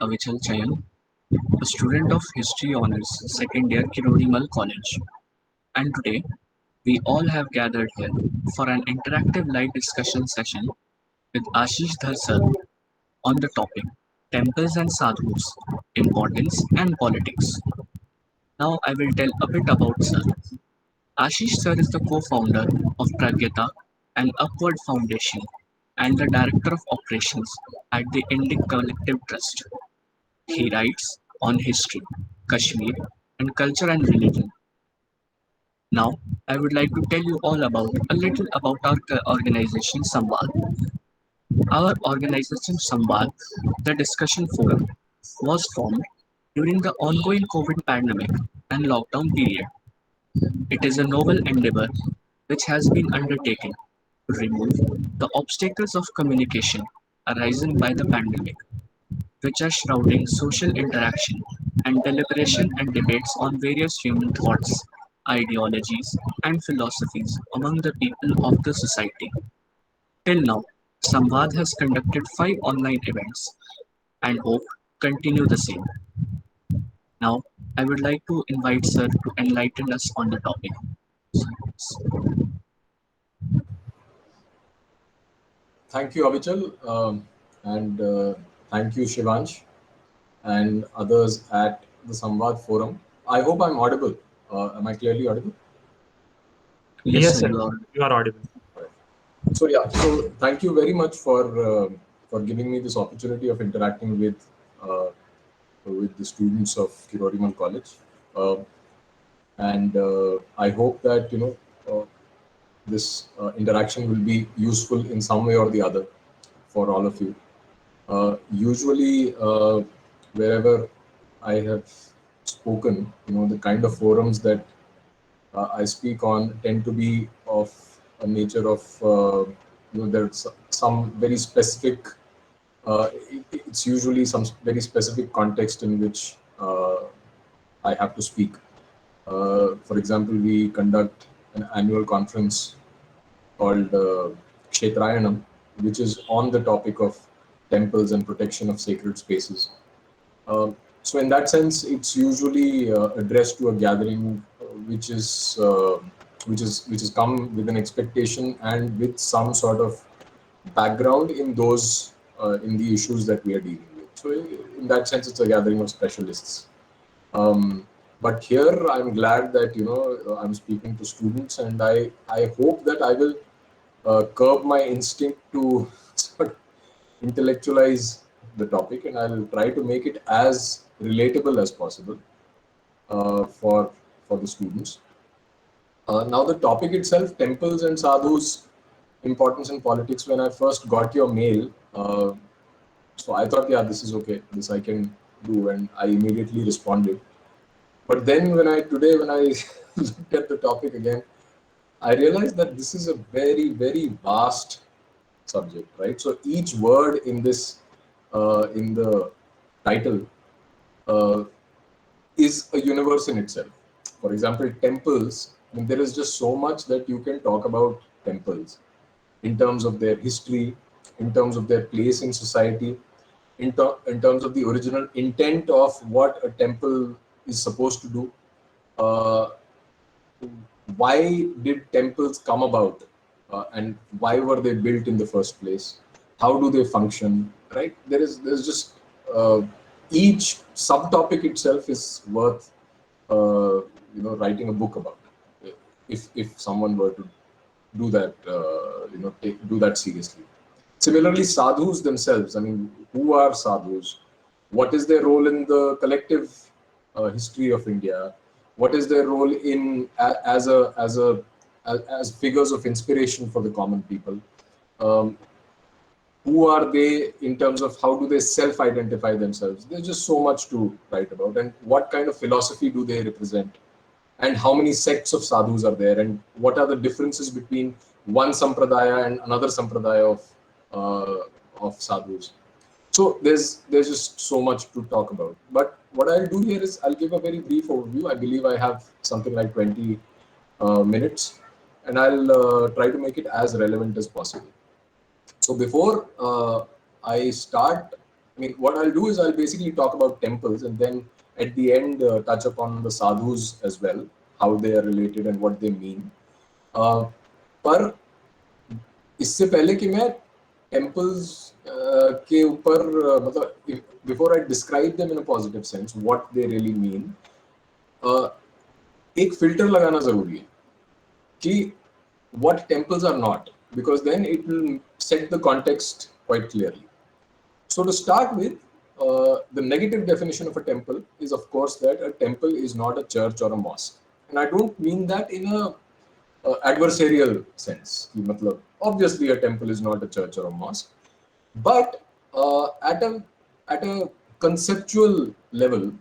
Avichal Chayan, a student of History Honours, second year Kirorimal College. And today, we all have gathered here for an interactive live discussion session with Ashish Dharsal on the topic Temples and Sadhus, Importance and Politics. Now, I will tell a bit about Sir. Ashish Sir is the co-founder of Pragyata and Upward Foundation and the Director of Operations at the Indic Collective Trust. He writes on history, Kashmir, and culture and religion. Now, I would like to tell you all about a little about our organization Samvad. Our organization Samvad, the discussion forum, was formed during the ongoing COVID pandemic and lockdown period. It is a novel endeavor which has been undertaken to remove the obstacles of communication arising by the pandemic, which are shrouding social interaction and deliberation and debates on various human thoughts, ideologies, and philosophies among the people of the society. Till now, Samvad has conducted 5 online events and hope continue the same. Now, I would like to invite Sir to enlighten us on the topic. Thank you, Avichal, and thank you, Shivansh, and others at the Samvad Forum. I hope I'm audible. Am I clearly audible? Yes, Yes, sir, sir. you are. You are audible. So thank you very much for giving me this opportunity of interacting with the students of Kirorimal College, uh, and I hope that this interaction will be useful in some way or the other for all of you. Usually, wherever I have spoken, the kind of forums that I speak on tend to be of a nature of, there's some very specific, it's usually some very specific context in which I have to speak. For example, we conduct an annual conference called Kshetrayanam, which is on the topic of temples and protection of sacred spaces. So in that sense, it's usually addressed to a gathering which is come with an expectation and with some sort of background in those in the issues that we are dealing with. So in that sense, it's a gathering of specialists. But here, I'm glad that I'm speaking to students, and I hope that I will curb my instinct to sort of intellectualize the topic, and I'll try to make it as relatable as possible for the students. Now, the topic itself, temples and sadhus, importance in politics. When I first got your mail, so I thought, yeah, this is okay. This I can do, and I immediately responded. But then when I looked at the topic again, I realized that this is a very, very vast subject, right? So each word in this, in the title, uh, is a universe in itself. For example, temples, I mean, there is just so much that you can talk about temples in terms of their history, in terms of their place in society, in terms of the original intent of what a temple is supposed to do. Uh, why did temples come about, and why were they built in the first place? How do they function? Right? There's just each subtopic itself is worth writing a book about, if someone were to do that, do that seriously. Similarly, sadhus themselves. I mean, who are sadhus? What is their role in the collective history of India? What is their role in as figures of inspiration for the common people? Um, who are they in terms of how do they self-identify themselves? There's just so much to write about, and what kind of philosophy do they represent, and how many sects of sadhus are there, and what are the differences between one sampradaya and another sampradaya of sadhus. So there's just so much to talk about. But what I'll do here is I'll give a very brief overview. I believe I have something like 20 minutes, and I'll try to make it as relevant as possible. So before I start I mean, what I'll do is I'll basically talk about temples and then at the end touch upon the sadhus as well, how they are related and what they mean. Uh, पर इससे पहले कि मैं temples के ऊपर मतलब before I describe them in a positive sense, what they really mean, एक filter लगाना जरूरी है कि what temples are not, because then it will set the context quite clearly. So to start with, the negative definition of a temple is, of course, that a temple is not a church or a mosque, and I don't mean that in a adversarial sense. कि मतलब obviously a temple is not a church or a mosque, but at a conceptual level,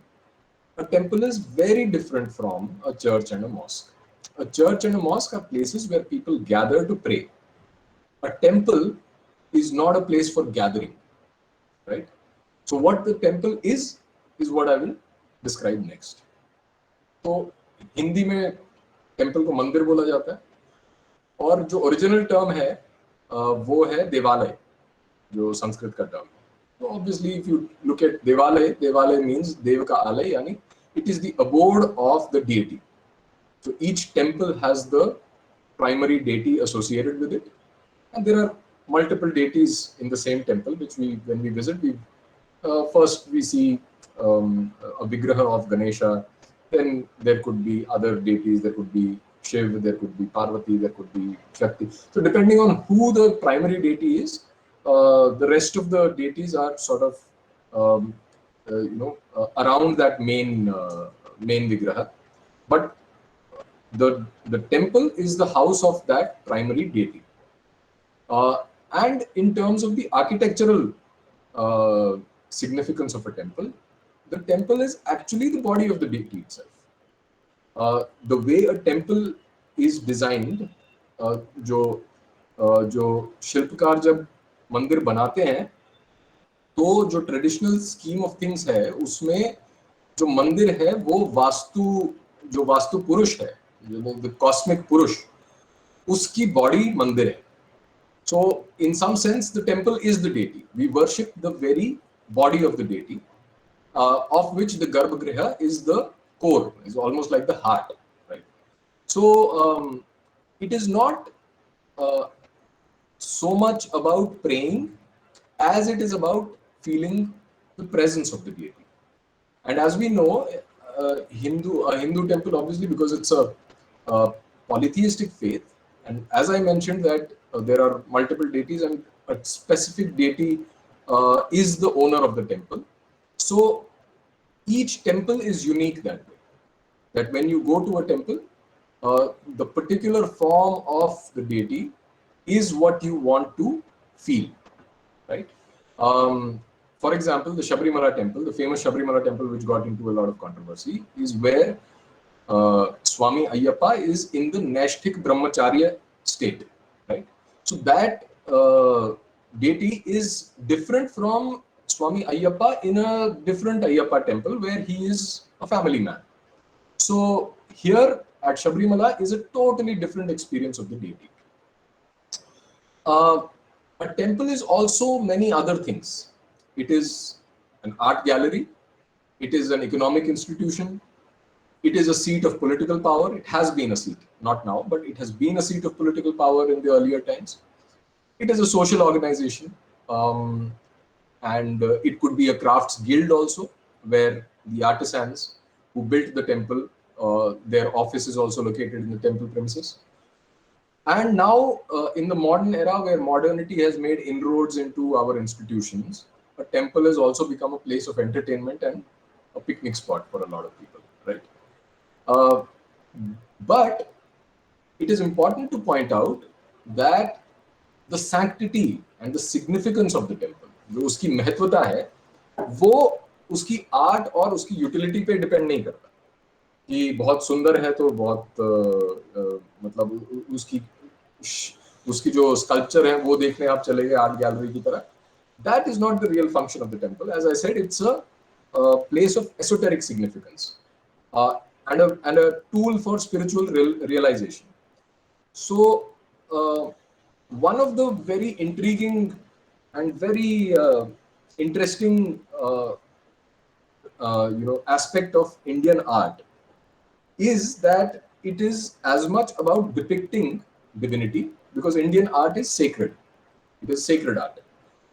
a temple is very different from a church and a mosque. A church and a mosque are places where people gather to pray. A temple is not a place for gathering, right? So what the temple is what I will describe next. तो हिंदी में temple को मंदिर बोला जाता है और जो original term है वो है देवालय, जो संस्कृत का टर्म है. तो obviously if you look at देवालय, देवालय मीन्स देव का आलय, यानी it is the abode of the deity. So each temple has the primary deity associated with it, and there are multiple deities in the same temple, which when we visit, first we see a vigraha of Ganesha. Then there could be other deities. There could be Shiv, there could be Parvati, there could be Shakti. So depending on who the primary deity is, the rest of the deities are sort of around that main vigraha. But the temple is the house of that primary deity. And in terms of the architectural significance of a temple, the temple is actually the body of the deity itself. The way a temple is designed, जो शिल्पकार जब मंदिर बनाते हैं, तो जो traditional scheme of things है उसमें जो मंदिर है वो वास्तु पुरुष है, द कॉस्मिक पुरुष, उसकी बॉडी मंदिर है. So in some sense the temple is the deity. We worship the very body of the deity, of which the Garbhagriha is the core, is almost like the heart, right? So it is not so much about praying as it is about feeling the presence of the deity. And as we know, Hindu temple, obviously, because it's a polytheistic faith, and as I mentioned that there are multiple deities and a specific deity is the owner of the temple. So each temple is unique that way, that when you go to a temple, the particular form of the deity is what you want to feel, right? For example, the Sabrimala temple, the famous Sabrimala temple, which got into a lot of controversy, is where Swami Ayyappa is in the Naishthik Brahmacharya state, right? So that deity is different from Swami Ayyappa in a different Ayyappa temple where he is a family man. So here at Sabrimala is a totally different experience of the deity. A temple is also many other things. It is an art gallery. It is an economic institution. It is a seat of political power. It has been a seat, not now, but it has been a seat of political power in the earlier times. It is a social organization, and it could be a crafts guild also, where the artisans who built the temple, their office is also located in the temple premises. And now, in the modern era where modernity has made inroads into our institutions, a temple has also become a place of entertainment and a picnic spot for a lot of people, right? But it is important to point out that the sanctity and the significance of the temple, जो उसकी महत्वता है, वो उसकी art और उसकी utility पे depend नहीं करता कि बहुत सुंदर है तो बहुत मतलब उसकी जो स्कल्पचर है वो देखने आप चले गए आर्ट गैलरी की तरह. That is not the real function of the temple. As I said, it's a place of esoteric significance and a tool for spiritual realization. So one of the very intriguing and very interesting aspect of Indian art is that it is as much about depicting divinity, because Indian art is sacred. It is sacred art,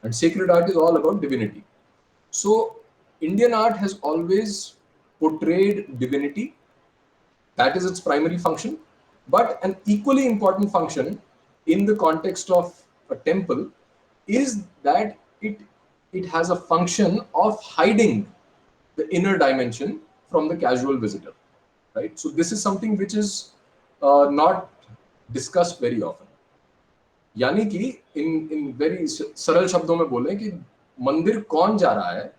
and sacred art is all about divinity. So Indian art has always portrayed divinity. That is its primary function. But an equally important function in the context of a temple is that it has a function of hiding the inner dimension from the casual visitor, right? So this is something which is not discussed very often. यानी कि in very सरल शब्दों में बोले कि मंदिर कौन जा रहा है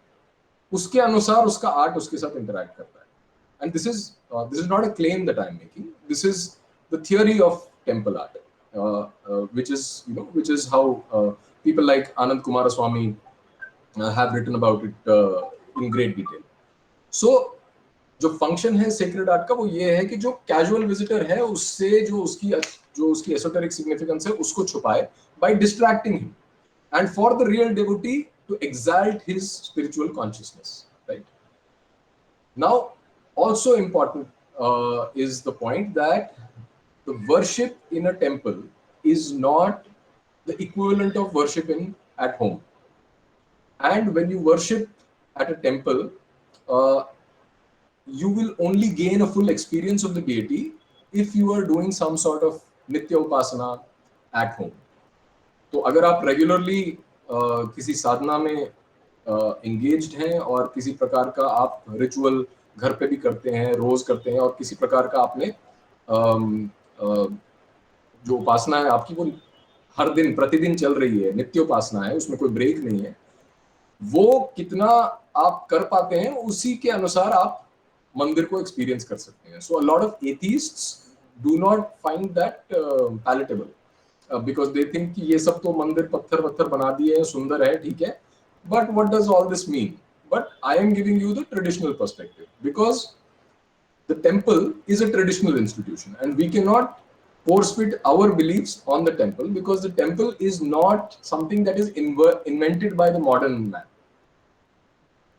उसके अनुसार उसका आर्ट उसके साथ इंटरैक्ट करता है. And this is not a claim that I'm making. This is the theory of temple art, which is how people like Anand Kumaraswamy have written about it in great detail. So जो function है sacred art का वो ये है कि जो casual visitor है उससे जो उसकी एसोटेरिक सिग्निफिकेंस है उसको छुपाए by distracting him, and for the real devotee to exalt his spiritual consciousness, right? Now, also important is the point that the worship in a temple is not the equivalent of worship at home. And when you worship at a temple, you will only gain a full experience of the deity if you are doing some sort of nitya upasana at home. तो अगर आप regularly किसी साधना में engaged हैं और किसी प्रकार का आप रिचुअल घर पे भी करते हैं, रोज करते हैं, और किसी प्रकार का आपने जो उपासना है आपकी वो हर दिन प्रतिदिन चल रही है, नित्य उपासना है, उसमें कोई ब्रेक नहीं है, वो कितना आप कर पाते हैं उसी के अनुसार आप मंदिर को एक्सपीरियंस कर सकते हैं. So a lot of atheists do not find that palatable because they think कि ये सब तो मंदिर पत्थर पत्थर बना दिए हैं, सुंदर है, ठीक है, but what does all this mean? But I am giving you the traditional perspective, because the temple is a traditional institution and we cannot force fit our beliefs on the temple, because the temple is not something that is invented by the modern man.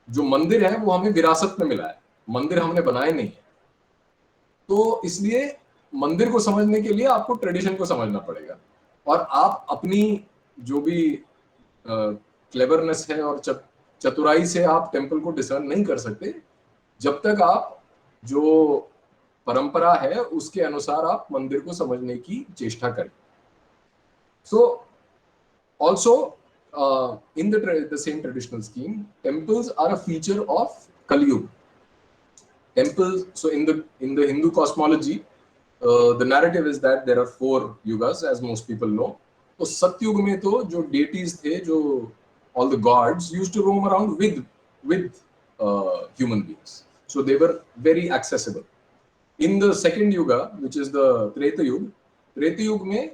जो मंदिर है वो हमें विरासत में मिला है, मंदिर हमने बनाए नहीं है. तो इसलिए मंदिर को समझने के लिए आपको ट्रेडिशन को समझना पड़ेगा, और आप अपनी जो भी क्लेवरनेस है और चतुराई से आप टेम्पल को डिसर्न नहीं कर सकते जब तक आप जो परंपरा है उसके अनुसार आप मंदिर को समझने की चेष्टा करें. So also in the same traditional scheme, temples are a feature of Kali Yuga. Temples, so in the Hindu cosmology, the narrative is that there are 4 yugas, as most people know. तो सतयुग में तो जो deities थे, जो all the gods used to roam around with human beings, so they were very accessible. In the second yuga, which is the Treta Yuga में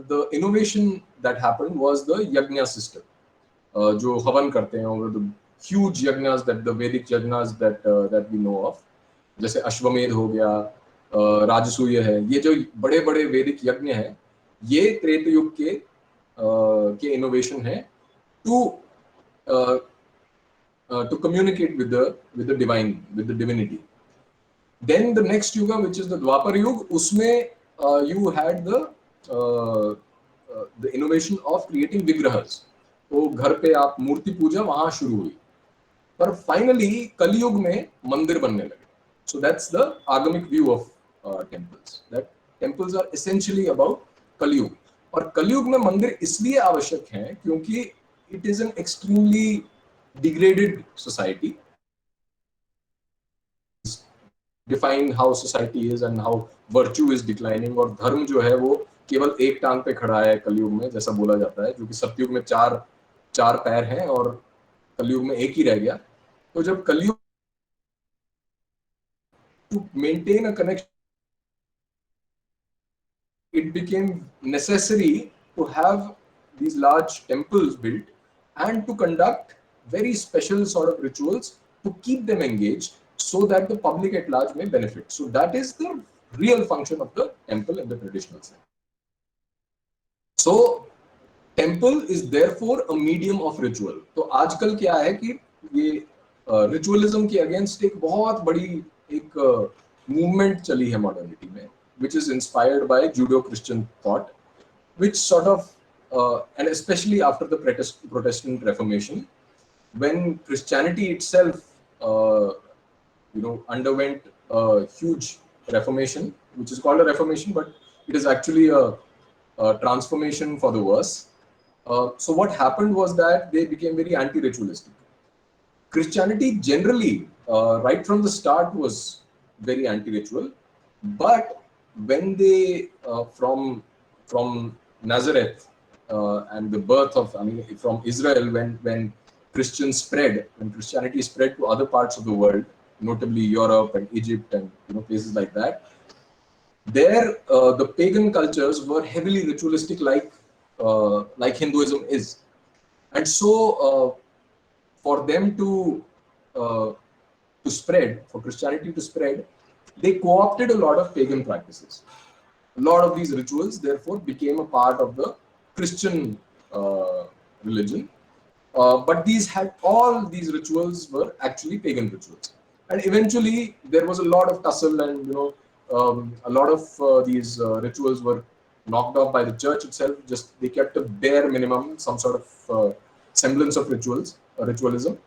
the innovation that happened was the yajna system. जो हवन करते हैं, और the huge yajnas, that the Vedic yajnas that we know of, जैसे अश्वमेध हो गया, राजसूय है, ये जो बड़े बड़े वैदिक यज्ञ हैं, ये त्रेता युग के इनोवेशन है to communicate with the divine, with the divinity. Then the next yuga, which is the Dwapar Yuga, उसमें you had the innovation of creating vigrahas. तो घर पे आप मूर्ति पूजा वहां शुरू हुई, पर फाइनली कलयुग में मंदिर बनने लगे. So that's the agamic view of temples, that temples are essentially about कलयुग. और कलयुग में मंदिर इसलिए आवश्यक है क्योंकि it is an extremely degraded society. Define how society is and how virtue is declining, और धर्म जो है वो केवल एक टांग पे खड़ा है कलयुग में, जैसा बोला जाता है, जो कि सतयुग में चार पैर हैं और कलयुग में एक ही रह गया. तो जब कलयुग to maintain a connection, it became necessary to have these large temples built and to conduct very special sort of rituals to keep them engaged so that the public at large may benefit. So that is the real function of the temple in the traditional sense. So temple is therefore a medium of ritual. तो आजकल क्या है कि ये ritualism के against एक बहुत बड़ी एक मूवमेंट चली है मॉडर्निटी में, which is inspired by Judeo-Christian thought, which sort of, and especially after the Protestant Reformation, when Christianity itself, underwent a huge reformation, which is called a reformation, but it is actually a transformation for the worse. So what happened was that they became very anti-ritualistic. Christianity generally, right from the start, was very anti-ritual, but when they from Nazareth and the birth of, I mean, from Israel, when Christians spread, when Christianity spread to other parts of the world, notably Europe and Egypt and places like that, there the pagan cultures were heavily ritualistic, like Hinduism is, and so for them to spread, for Christianity to spread, they co-opted a lot of pagan practices. A lot of these rituals, therefore, became a part of the Christian religion. But all these rituals were actually pagan rituals, and eventually there was a lot of tussle, and a lot of these rituals were knocked off by the church itself. Just they kept a bare minimum, some sort of semblance of ritualism,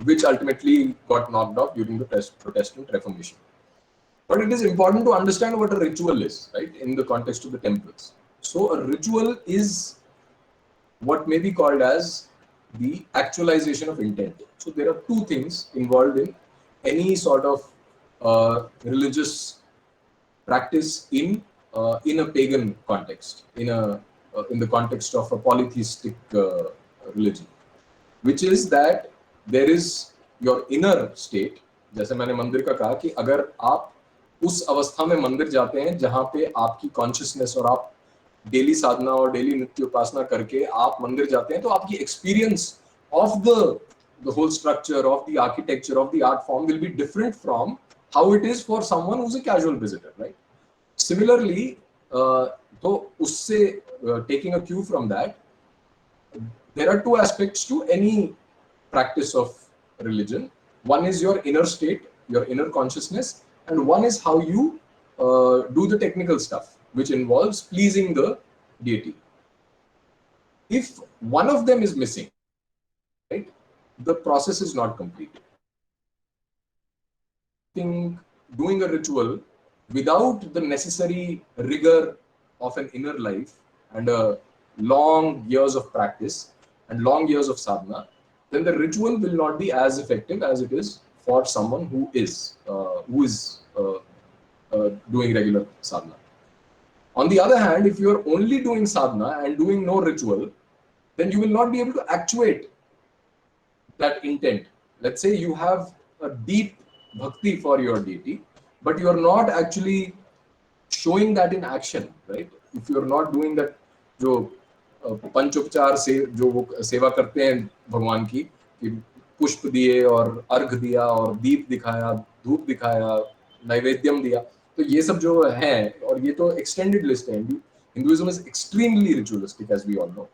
which ultimately got knocked off during the Protestant Reformation. But it is important to understand what a ritual is, right, in the context of the temples. So a ritual is what may be called as the actualization of intent. So there are two things involved in any sort of religious practice in a pagan context, in the context of a polytheistic religion, which is that there is your inner state. जैसे मैंने मंदिर का कहा कि अगर आप उस अवस्था में मंदिर जाते हैं जहां पे आपकी कॉन्शियसनेस और आप डेली साधना और डेली नित्य उपासना करके आप मंदिर जाते हैं, तो आपकी experience of the whole structure, of the architecture, of the art form will be different from how it is for someone who is a casual visitor, right? Similarly, तो उससे taking a cue from that, there are two aspects to any practice of religion. One is your inner state, your inner consciousness, and one is how you do the technical stuff, which involves pleasing the deity. If one of them is missing, right, the process is not complete. Doing a ritual without the necessary rigor of an inner life and long years of practice and long years of sadhana, then the ritual will not be as effective as it is for someone who is doing regular sadhana. On the other hand, if you are only doing sadhana and doing no ritual, then you will not be able to actuate that intent. Let's say you have a deep bhakti for your deity, but you are not actually showing that in action, right? If you are not doing that, जो पंचोपचार से जो वो सेवा करते हैं भगवान की, कि पुष्प दिए और अर्घ दिया और दीप दिखाया, धूप दिखाया, नैवेद्यम दिया, तो ये सब जो है, और ये तो एक्सटेंडेड लिस्ट है. Hinduism is extremely ritualistic, as we all know.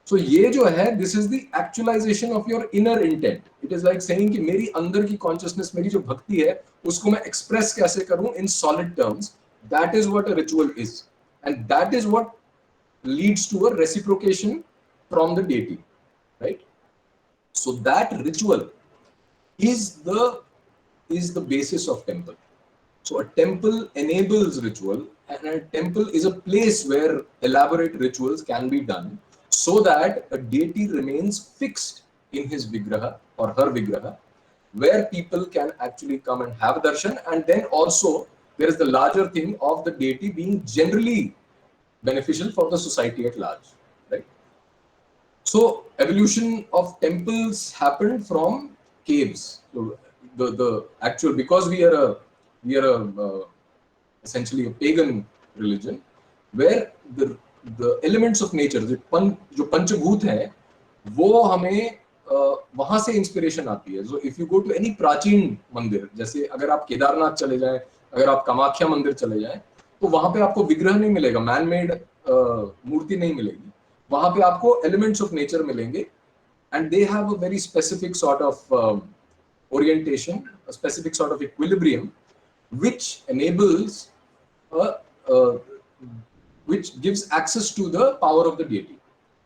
So ये जो है, this is the actualisation of your inner intent. It is like saying कि मेरी अंदर की कॉन्शियसनेस, मेरी जो भक्ति है, उसको मैं एक्सप्रेस कैसे करूं in solid terms. That is what a ritual is, and that is what leads to a reciprocation from the deity, right? So that ritual is the basis of temple. So a temple enables ritual, and a temple is a place where elaborate rituals can be done so that a deity remains fixed in his vigraha or her vigraha, where people can actually come and have darshan. And then also there is the larger thing of the deity being generally beneficial for the society at large, right? So evolution of temples happened from caves. So the actual, because we are essentially a pagan religion, where the elements of nature, जो पंचभूत हैं, वो हमें वहां से inspiration आती है. So if you go to any प्राचीन मंदिर, जैसे अगर आप केदारनाथ चले जाएं, अगर आप कामाख्या मंदिर चले जाएं, तो वहां पे आपको विग्रह नहीं मिलेगा, मैन मेड मूर्ति नहीं मिलेगी. वहां पे आपको elements of nature मिलेंगे, and they have a very specific sort of orientation, a specific sort of equilibrium, which enables a, uh, which gives access to the power of the deity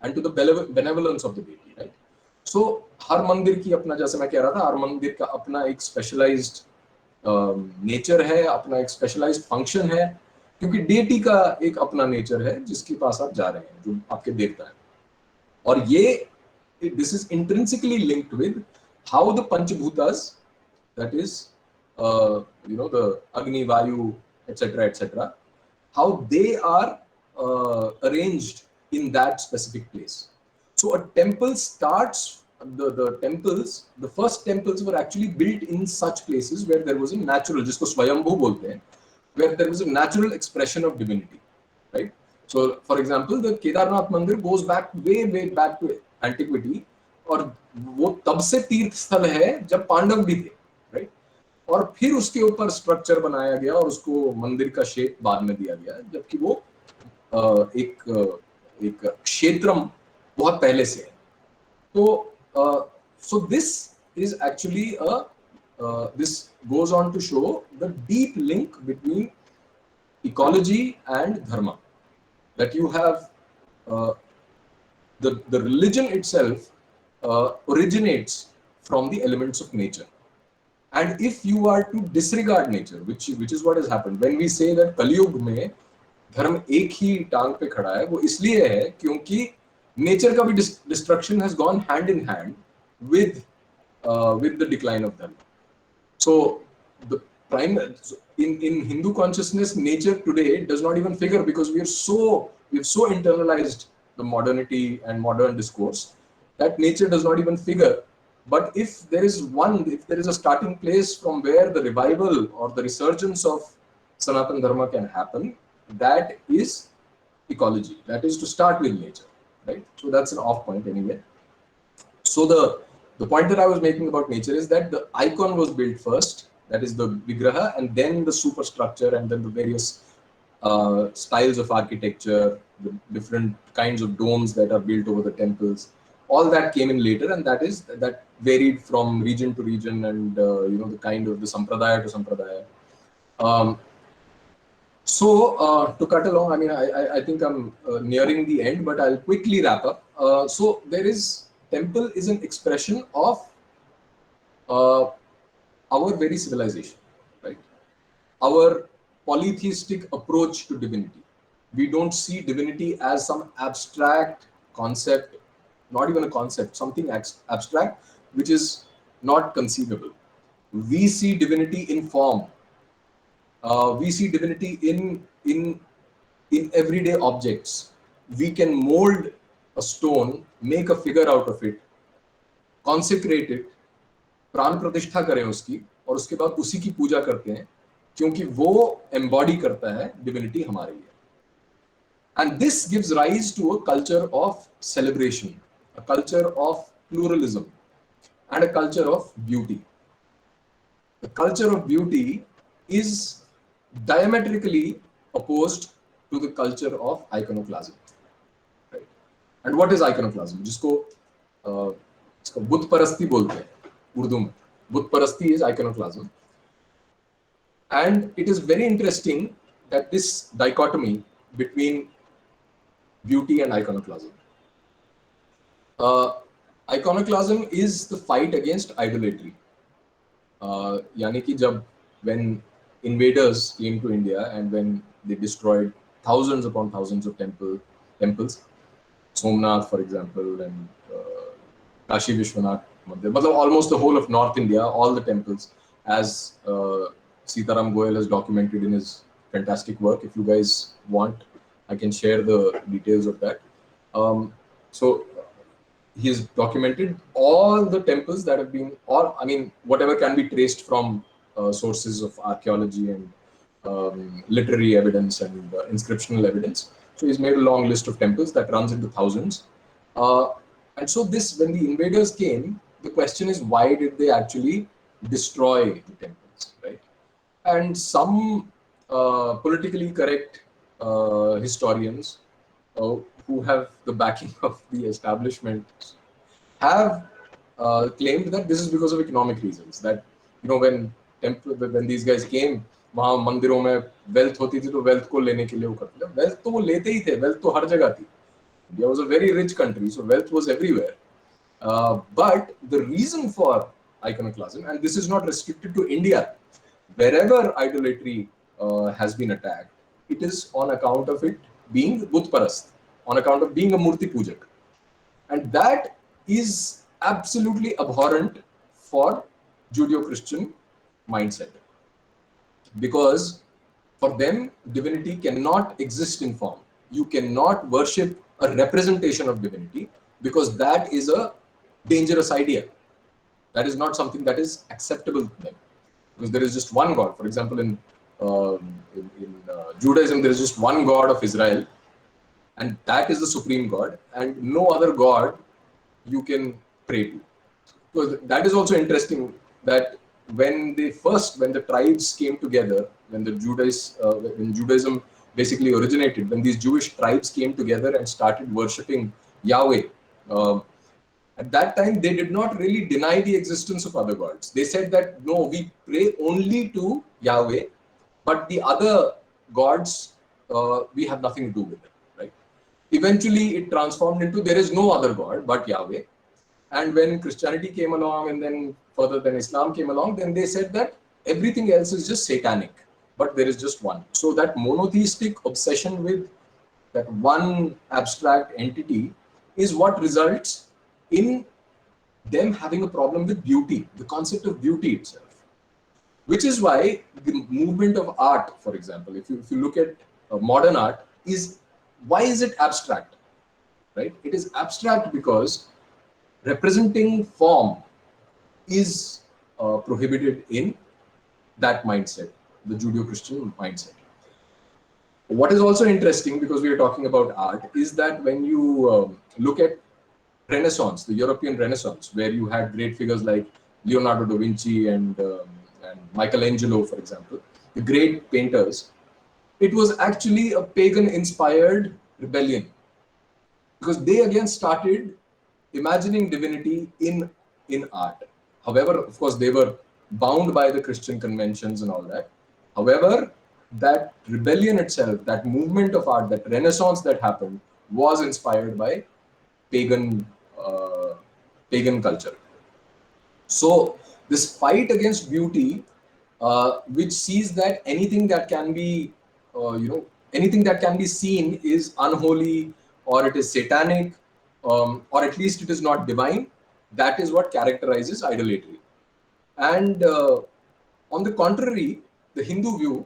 and to the benevolence of the deity, right? So हर मंदिर की अपना, जैसे मैं कह रहा था, हर मंदिर का अपना एक स्पेशलाइज्ड नेचर है, अपना एक स्पेशलाइज्ड फंक्शन है, क्योंकि डेटी का एक अपना नेचर है जिसके पास आप जा रहे हैं, जो आपके देवता है. और ये this is intrinsically linked with how the Panchabhutas, that is, the Agni, Vayu, etc., etc., how they are arranged in that specific place. So a temple starts, the first temples were actually built in such places where there was a natural, jisko Swayambhu bolte hain, where there was a natural expression of divinity, right? So, for example, the Kedarnath Mandir goes back way back to antiquity, और वो तब से तीर्थ स्थल है जब पांडव भी थे, राइट? और फिर उसके ऊपर स्ट्रक्चर बनाया गया और उसको मंदिर का शेप बाद में दिया गया, जबकि वो एक क्षेत्रम बहुत पहले से है. तो so this is actually this goes on to show the deep link between ecology and dharma, that you have uh, the religion itself originates from the elements of nature. And if you are to disregard nature, which is what has happened when we say that कलयुग में धर्म एक ही टांग पे खड़ा है, वो इसलिए है क्योंकि नेचर का भी destruction has gone hand in hand with the decline of dharma. So the prime in Hindu consciousness, nature today does not even figure, because we've so internalized the modernity and modern discourse that nature does not even figure. But if there is a starting place from where the revival or the resurgence of Sanatana Dharma can happen, that is ecology. That is to start with nature, right? So that's an off point anyway. So the point that I was making about nature is that the icon was built first, that is the vigraha, and then the superstructure, and then the various styles of architecture, the different kinds of domes that are built over the temples. All that came in later, and that varied from region to region, and the kind of the sampradaya to sampradaya. So to cut along, I mean, I think I'm nearing the end, but I'll quickly wrap up. So temple is an expression of uh, our very civilization, right? Our polytheistic approach to divinity. We don't see divinity as some abstract concept, not even a concept, something abstract which is not conceivable. We see divinity in form. We see divinity in everyday objects. We can mold a stone, make a figure out of it, consecrate it, प्राण प्रतिष्ठा करें उसकी, और उसके बाद उसी की पूजा करते हैं, क्योंकि वो एम्बॉडी करता है डिविनिटी हमारे लिए. And this gives rise to a culture of celebration, a culture of pluralism, and a culture of beauty. The culture of beauty is diametrically opposed to the culture of iconoclasm. Right? And what is iconoclasm? जिसको बुत परस्ती बोलते हैं उर्दू में. बुत परस्ती is iconoclasm. And it is very interesting that this dichotomy between beauty and iconoclasm. Iconoclasm is the fight against idolatry. यानी कि जब when invaders came to India and when they destroyed thousands upon thousands of temples, Somnath, for example, and Kashi Vishwanath Mandir, but almost the whole of North India, all the temples, as Sitaram Goyal has documented in his fantastic work. If you guys want, I can share the details of that. So he's documented all the temples that have been, whatever can be traced from sources of archaeology and literary evidence and inscriptional evidence. So he's made a long list of temples that runs into thousands. And so when the invaders came, the question is, why did they actually destroy the temples, right? And some politically correct historians who have the backing of the establishment have claimed that this is because of economic reasons. That when these guys came, वहाँ मंदिरों में wealth होती थी तो wealth को लेने के लिए वो करते थे. Wealth तो वो लेते ही थे. Wealth तो हर जगह थी. India was a very rich country, so wealth was everywhere. But the reason for iconoclasm, and this is not restricted to India, wherever idolatry has been attacked, it is on account of it being Buddh-parast, on account of being a Murti Pujak. And that is absolutely abhorrent for Judeo-Christian mindset. Because for them, divinity cannot exist in form. You cannot worship a representation of divinity because that is a dangerous idea. That is not something that is acceptable to them. Because there is just one God. For example, in Judaism, there is just one God of Israel, and that is the supreme God, and no other God you can pray to. So that is also interesting that when the tribes came together, when Judaism basically originated, when these Jewish tribes came together and started worshipping Yahweh, at that time they did not really deny the existence of other gods. They said that no, we pray only to Yahweh, but the other gods we have nothing to do with it. Right? Eventually, it transformed into there is no other god but Yahweh. And when Christianity came along, and then further then Islam came along, then they said that everything else is just satanic, but there is just one. So that monotheistic obsession with that one abstract entity is what results in them having a problem with beauty, the concept of beauty itself. Which is why the movement of art, for example, if you look at modern art, why is it abstract? Right? It is abstract because representing form is prohibited in that mindset, the Judeo-Christian mindset. What is also interesting, because we are talking about art, is that when you look at Renaissance, the European Renaissance, where you had great figures like Leonardo da Vinci and Michelangelo, for example, the great painters, it was actually a pagan-inspired rebellion, because they again started imagining divinity in art. However, of course, they were bound by the Christian conventions and all that. However, that rebellion itself, that movement of art, that Renaissance that happened, was inspired by pagan culture. So this fight against beauty, which sees that anything that can be, anything that can be seen is unholy, or it is satanic, or at least it is not divine. That is what characterizes idolatry. And on the contrary, the Hindu view,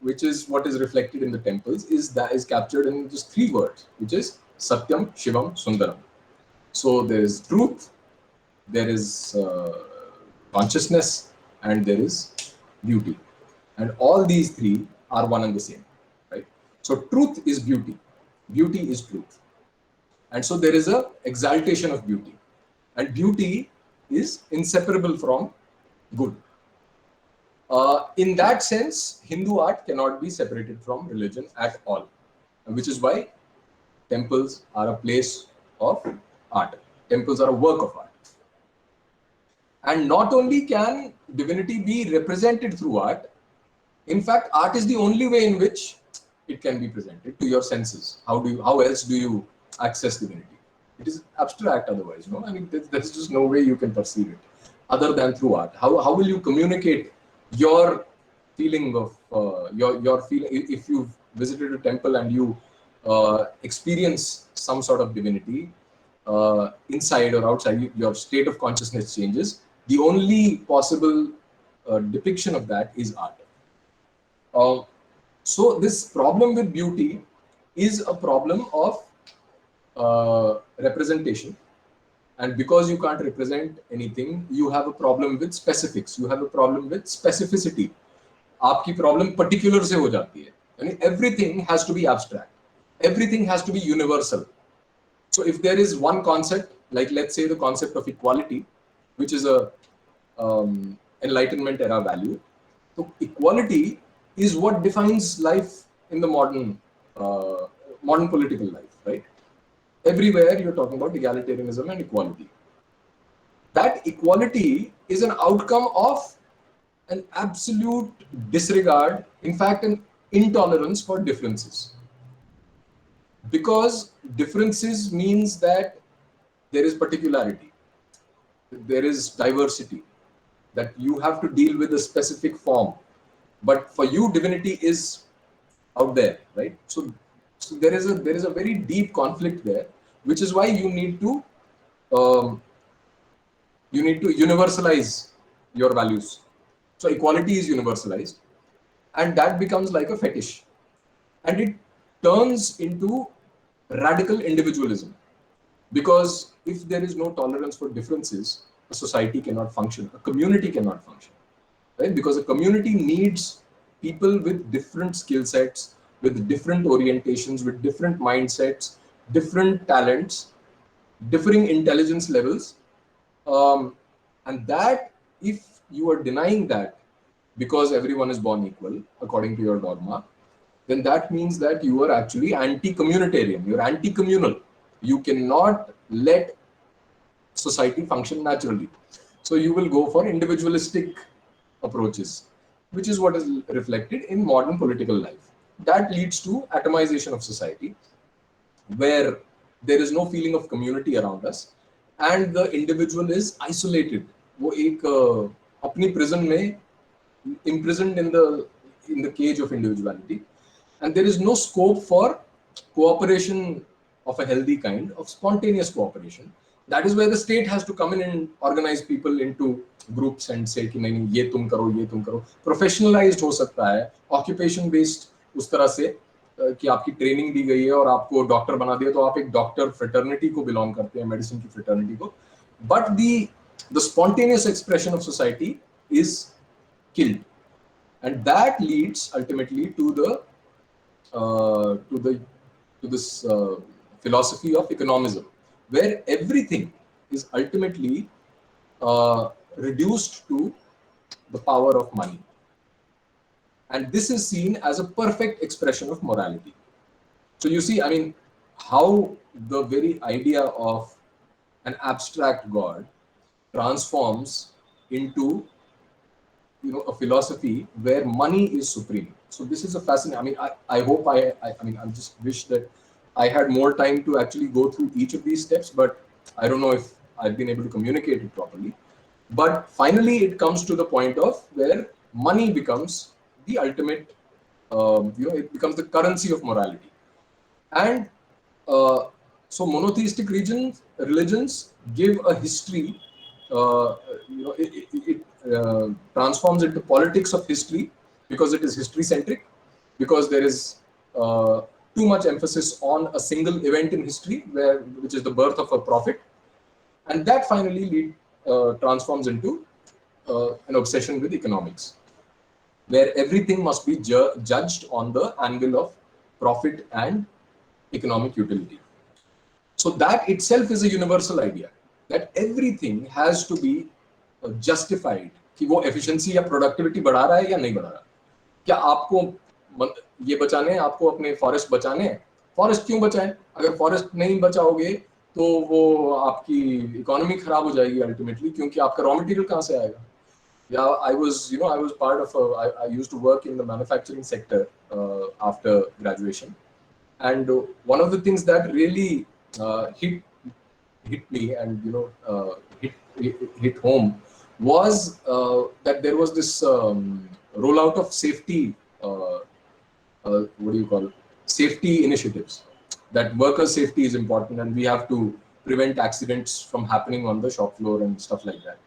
which is what is reflected in the temples, is captured in just 3 words, which is Satyam, Shivam, Sundaram. So there is truth, there is consciousness, and there is beauty. And all these 3 are one and the same, right? So truth is beauty, beauty is truth. And so there is a exaltation of beauty. And beauty is inseparable from good. In that sense, Hindu art cannot be separated from religion at all, which is why temples are a place of art. Temples are a work of art. And not only can divinity be represented through art, in fact, art is the only way in which it can be presented to your senses. How else do you access divinity? It is abstract otherwise, no? I mean, there's just no way you can perceive it other than through art. How will you communicate your feeling of your feeling if you've visited a temple and you experience some sort of divinity inside or outside, your state of consciousness changes. The only possible depiction of that is art. So this problem with beauty is a problem of representation, and because you can't represent anything, you have a problem with specifics, you have a problem with specificity. आपकी problem particular से हो जाती है. I mean, everything has to be abstract, everything has to be universal. So if there is one concept, like let's say the concept of equality, which is a Enlightenment era value, so equality is what defines life in the modern political life, right? Everywhere you're talking about egalitarianism and equality. That equality is an outcome of an absolute disregard, in fact, an intolerance for differences. Because differences means that there is particularity, there is diversity, that you have to deal with a specific form. But for you, divinity is out there, right? So there is a very deep conflict there, which is why um, you need to universalize your values. So equality is universalized, and that becomes like a fetish, and it turns into radical individualism. Because if there is no tolerance for differences, a society cannot function, a community cannot function, right? Because a community needs people with different skill sets, with different orientations, with different mindsets, different talents, differing intelligence levels. Um, and that, if you are denying that because everyone is born equal, according to your dogma, then that means that you are actually anti-communitarian, you're anti-communal. You cannot let society function naturally. So you will go for individualistic approaches, which is what is reflected in modern political life. That leads to atomization of society, where there is no feeling of community around us, and the individual is isolated. वो एक अपनी prison में imprisoned in the cage of individuality, and there is no scope for cooperation of a healthy kind, of spontaneous cooperation. That is where the state has to come in and organize people into groups and say कि नहीं ये तुम करो, ये तुम करो. Professionalized हो सकता है, occupation based उस तरह से कि आपकी ट्रेनिंग दी गई है और आपको डॉक्टर बना दिया, तो आप एक डॉक्टर फ्रेटर्निटी को बिलोंग करते हैं, मेडिसिन की फ्रेटर्निटी को. But the spontaneous expression of society is killed, and that leads ultimately to the to this philosophy of economism, where everything is ultimately reduced to the power of money, and this is seen as a perfect expression of morality. So you see, I mean, how the very idea of an abstract god transforms into, you know, a philosophy where money is supreme. So this is a fascinating. I mean, I hope I mean, I just wish that I had more time to actually go through each of these steps, but I don't know if I've been able to communicate it properly. But finally, it comes to the point of where money becomes the ultimate, you know, it becomes the currency of morality. And so monotheistic religions give a history, you know, it transforms into politics of history because it is history centric, because there is too much emphasis on a single event in history, which is the birth of a prophet, and that finally transforms into an obsession with economics, where everything must be judged on the angle of profit and economic utility. So that itself is a universal idea, that everything has to be justified, कि वो efficiency या productivity बढ़ा रहा है या नहीं बढ़ा रहा. क्या आपको ये बचाने हैं, आपको अपने फॉरेस्ट बचाने हैं, फॉरेस्ट क्यों बचाएं? अगर फॉरेस्ट नहीं बचाओगे तो वो आपकी इकोनॉमी खराब हो जाएगी अल्टीमेटली, क्योंकि आपका रॉ मटेरियल कहाँ से आएगा? Yeah, I was part of I used to work in the manufacturing sector after graduation, and one of the things that really hit me and, you know, hit home was that there was this rollout of safety, what do you call it? Safety initiatives, that worker safety is important and we have to prevent accidents from happening on the shop floor and stuff like that.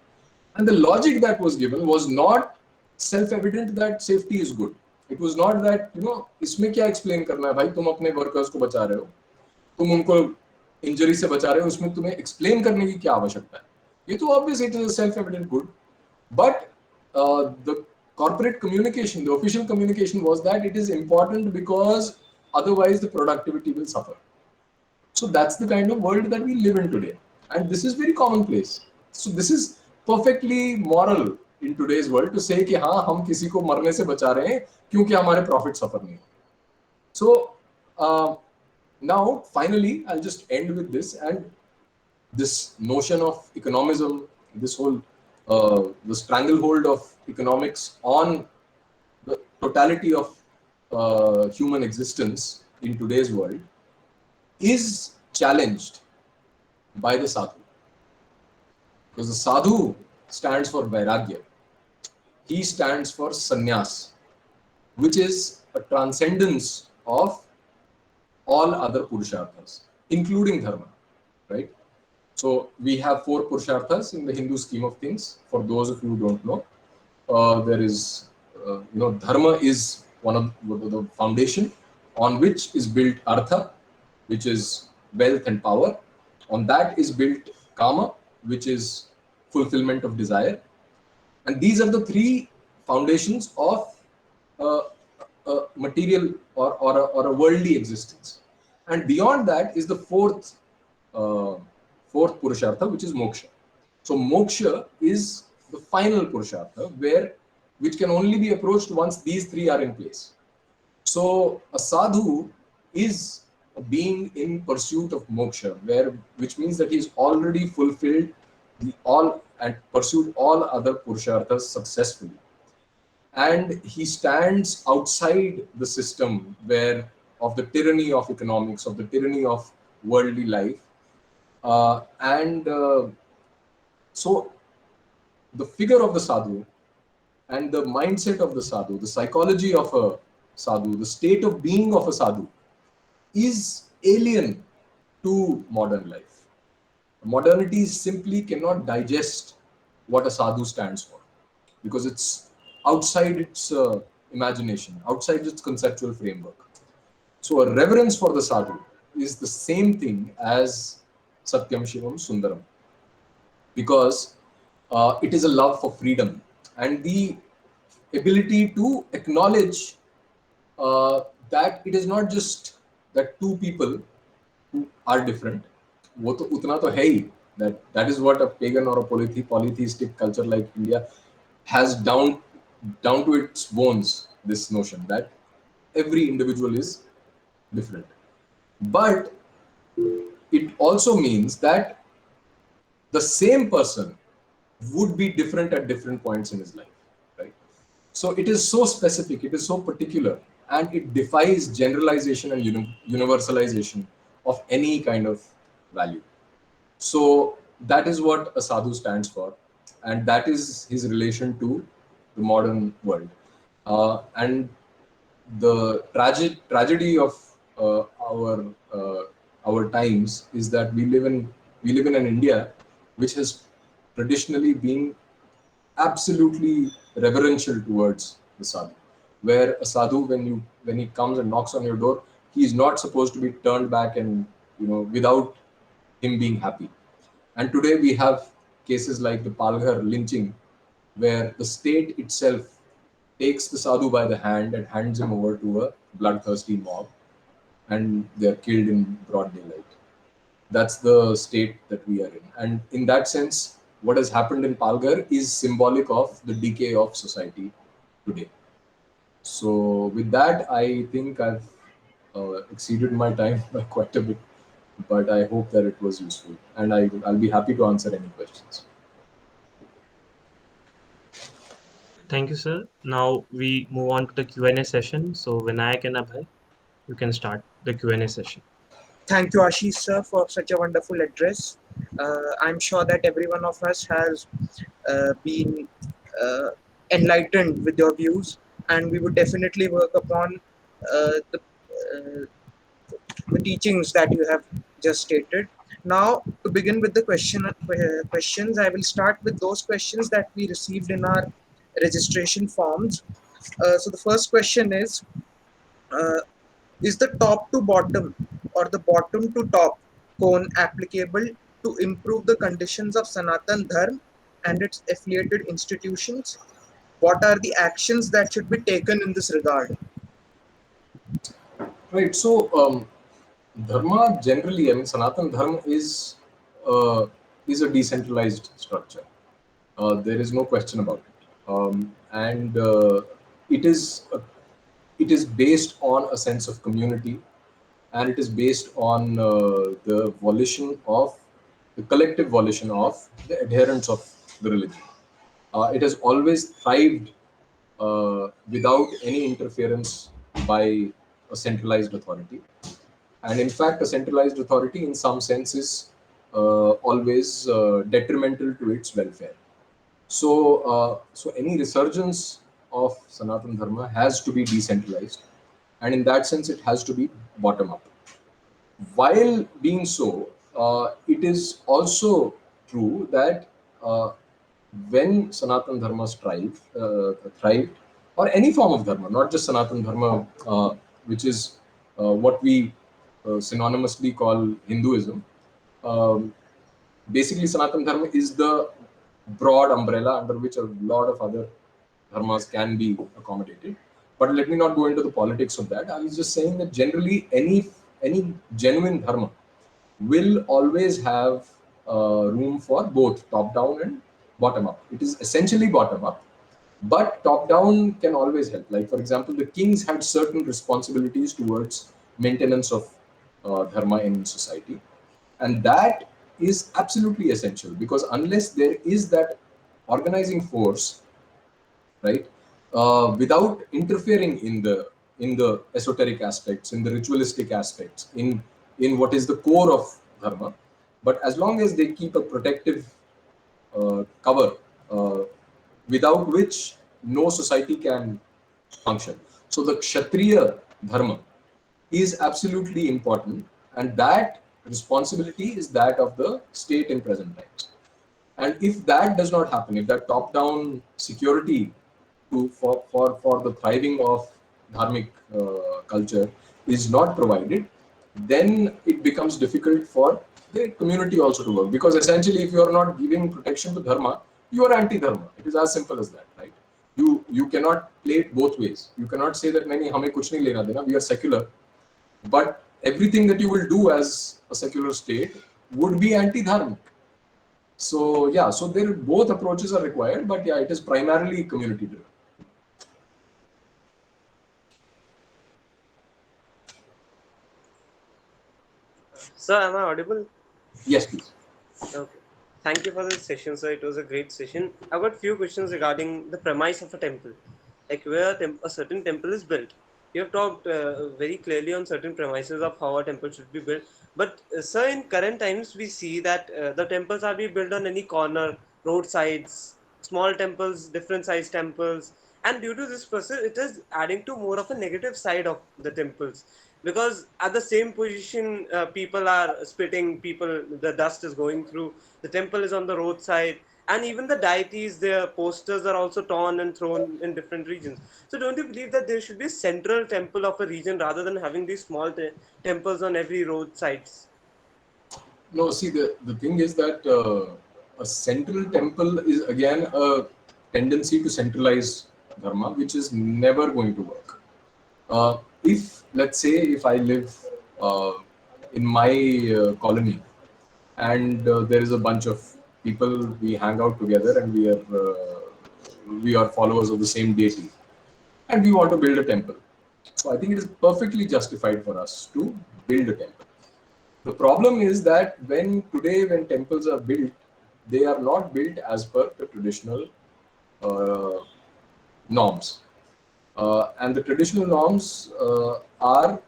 And the logic that was given was not self-evident that safety is good. It was not that, you know, इसमें क्या explain करना है भाई, तुम अपने workers को बचा रहे हो, तुम उनको injury से बचा रहे हो, उसमें तुम्हें explain करने की क्या आवश्यकता है? ये तो obvious, it is a self-evident good. But the corporate communication, the official communication was that it is important because otherwise the productivity will suffer. So that's the kind of world that we live in today, and this is very commonplace. So this is perfectly moral in today's world to say कि हाँ हम किसी को मरने से बचा रहे हैं क्योंकि हमारे profit suffer नहीं. So Now, finally, I'll just end with this, and this notion of economism, this whole the stranglehold of economics on the totality of human existence in today's world is challenged by the sadhu. Because the sadhu stands for vairagya, he stands for sannyas, which is a transcendence of all other purusharthas, including dharma, right? So we have four purusharthas in the Hindu scheme of things. For those of you who don't know, there is, dharma is one of the foundation on which is built artha, which is wealth and power. On that is built kama, which is fulfillment of desire. And these are the three foundations of uh, material or a worldly existence. And beyond that is the uh, fourth purushartha, which is moksha. So moksha is the final purushartha, which can only be approached once these three are in place. So a sadhu is a being in pursuit of moksha, which means that he's already fulfilled the all and pursued all other purusharthas successfully, and he stands outside the system where of the tyranny of economics, of the tyranny of worldly life, and so the figure of the sadhu and the mindset of the sadhu, the psychology of a sadhu, the state of being of a sadhu is alien to modern life. Modernity simply cannot digest what a sadhu stands for because it's outside its imagination, outside its conceptual framework. So a reverence for the sadhu is the same thing as Satyam Shivam Sundaram, because it is a love for freedom and the ability to acknowledge that it is not just that two people who are different. वो तो उतना तो है ही, that is what a pagan or a polytheistic culture like India has down to its bones, this notion that every individual is different. But it also means that the same person would be different at different points in his life, right? So it is so specific, it is so particular, and it defies generalization and universalization of any kind of value. So that is what a sadhu stands for, and that is his relation to the modern world. And the tragedy of our times is that we live in an India which has traditionally been absolutely reverential towards the sadhu, where a sadhu, when he comes and knocks on your door, he is not supposed to be turned back and without him being happy. And today we have cases like the Palghar lynching, where the state itself takes the sadhu by the hand and hands him over to a bloodthirsty mob, and they're killed in broad daylight. That's the state that we are in. And in that sense, what has happened in Palghar is symbolic of the decay of society today. So, with that, I think I've exceeded my time by quite a bit, but I hope that it was useful, and I'll be happy to answer any questions. Thank you, sir. Now we move on to the Q&A session. So Vinayak and Abhay, you can start the Q&A session. Thank you, Ashish sir, for such a wonderful address. I'm sure that every one of us has been enlightened with your views, and we would definitely work upon uh, the teachings that you have just stated. Now, to begin with the questions, I will start with those questions that we received in our registration forms. So the first question uh, is the top to bottom or the bottom to top cone applicable to improve the conditions of Sanatan Dharma and its affiliated institutions? What are the actions that should be taken in this regard? Right. So, dharma generally, I mean, Sanatan Dharma is a decentralized structure. There is no question about it, and it is based on a sense of community and it is based on the collective volition of the adherents of the religion. It has always thrived without any interference by a centralized authority. And in fact, a centralized authority, in some sense, is always detrimental to its welfare. So any resurgence of Sanatana Dharma has to be decentralized, and in that sense, it has to be bottom up. While being so, it is also true that when Sanatana Dharma thrived, or any form of Dharma, not just Sanatana Dharma, which is what we synonymously call Hinduism. Basically, Sanatana Dharma is the broad umbrella under which a lot of other dharmas can be accommodated. But let me not go into the politics of that. I was just saying that generally any genuine dharma will always have room for both top down and bottom up. It is essentially bottom up, but top down can always help. Like, for example, the kings had certain responsibilities towards maintenance of dharma in society, and that is absolutely essential, because unless there is that organizing force, right, without interfering in the esoteric aspects, in the ritualistic aspects, in what is the core of dharma, but as long as they keep a protective cover, without which no society can function. So the Kshatriya dharma is absolutely important, and that responsibility is that of the state in present times. And if that does not happen, if that top-down security for the thriving of dharmic culture is not provided, then it becomes difficult for the community also to work. Because essentially, if you are not giving protection to dharma, you are anti-dharma. It is as simple as that, right? You cannot play it both ways. You cannot say that nahi, hame kuch nahi lena dena, we are secular, but everything that you will do as a secular state would be anti-dharmic. So yeah, so there both approaches are required, but yeah, it is primarily community driven. Sir, am I audible? Yes, please. Okay. Thank you for this session, sir. It was a great session. I've got few questions regarding the premise of a temple, like where a certain temple is built. You have talked very clearly on certain premises of how a temple should be built. But sir, in current times, we see that the temples are being built on any corner, roadsides, small temples, different size temples, and due to this process, it is adding to more of a negative side of the temples, because at the same position people are spitting, people, the dust is going through, the temple is on the roadside, and even the deities, their posters are also torn and thrown in different regions. So don't you believe that there should be a central temple of a region rather than having these small temples on every roadsides? No, see, the thing is that a central temple is again a tendency to centralize dharma, which is never going to work. If, let's say, if I live in my colony, and there is a bunch of people, we hang out together, and we are followers of the same deity, and we want to build a temple. So I think it is perfectly justified for us to build a temple. The problem is that when temples are built, they are not built as per the traditional uh, norms. And the traditional norms are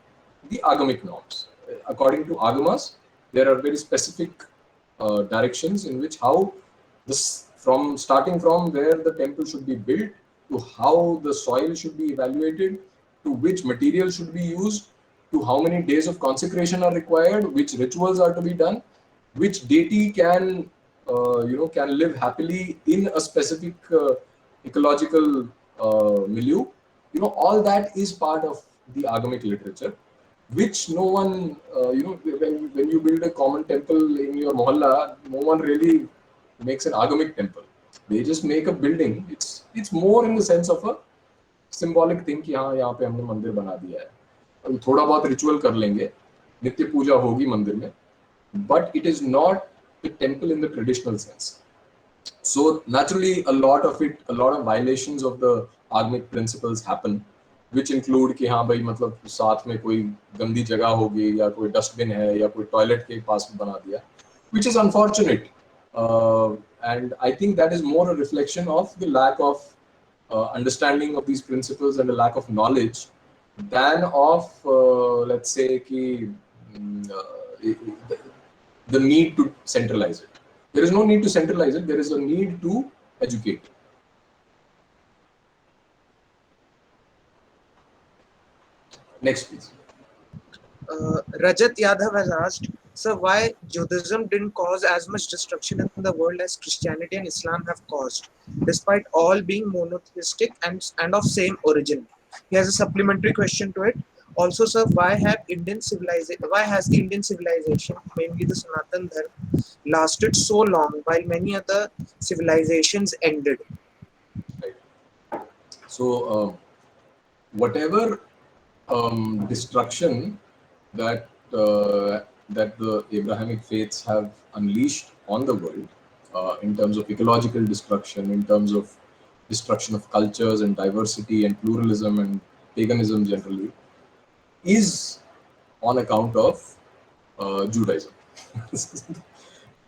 the agamic norms. According to agamas, there are very specific directions in which how this, from starting from where the temple should be built, to how the soil should be evaluated, to which material should be used, to how many days of consecration are required, which rituals are to be done, which deity can can live happily in a specific ecological milieu. All that is part of the agamic literature, which no one, when you build a common temple in your mohalla, no one really makes an agamic temple. They just make a building. It's more in the sense of a symbolic thing कि हाँ यहाँ पे हमने मंदिर बना दिया है, हम थोड़ा बहुत रिचुअल कर लेंगे, नित्य पूजा होगी मंदिर में, but it is not the temple in the traditional sense. So naturally, a lot of violations of the agamic principles happen, which include कि हाँ भाई मतलब साथ में कोई गंदी जगह होगी या कोई डस्टबिन है या कोई टॉयलेट के पास बना दिया, which is unfortunate, and I think that is more a reflection of the lack of understanding of these principles and the lack of knowledge than of let's say कि the need to centralize it. There is no need to centralize it. There is a need to educate. Next, please. Rajat Yadav has asked, sir, why Judaism didn't cause as much destruction in the world as Christianity and Islam have caused, despite all being monotheistic and of same origin. He has a supplementary question to it. Also, sir, why has the Indian civilization, mainly the Sanatan Dharma, lasted so long while many other civilizations ended? Right. So, whatever destruction that that the Abrahamic faiths have unleashed on the world, in terms of ecological destruction, in terms of destruction of cultures and diversity and pluralism and paganism generally, is on account of Judaism.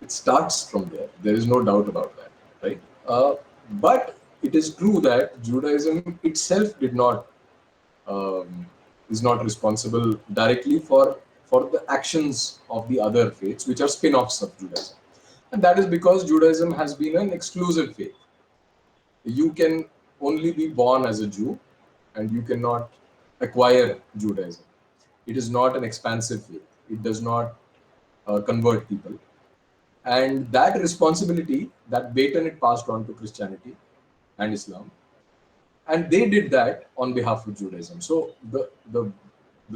It starts from there. There is no doubt about that, right? But it is true that Judaism itself is not responsible directly for the actions of the other faiths, which are spin-offs of Judaism, and that is because Judaism has been an exclusive faith. You can only be born as a Jew, and you cannot acquire Judaism. It is not an expansive faith. It does not convert people. And that responsibility, that baton, it passed on to Christianity and Islam. And they did that on behalf of Judaism. So the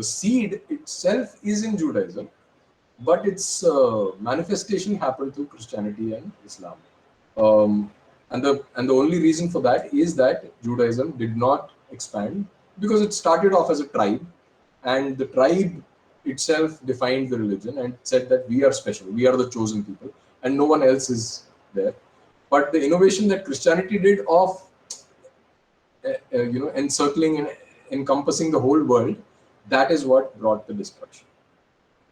seed itself is in Judaism, but its manifestation happened through Christianity and Islam. And the only reason for that is that Judaism did not expand because it started off as a tribe, and the tribe itself defined the religion and said that we are special, we are the chosen people, and no one else is there. But the innovation that Christianity did of encircling and encompassing the whole world, that is what brought the destruction.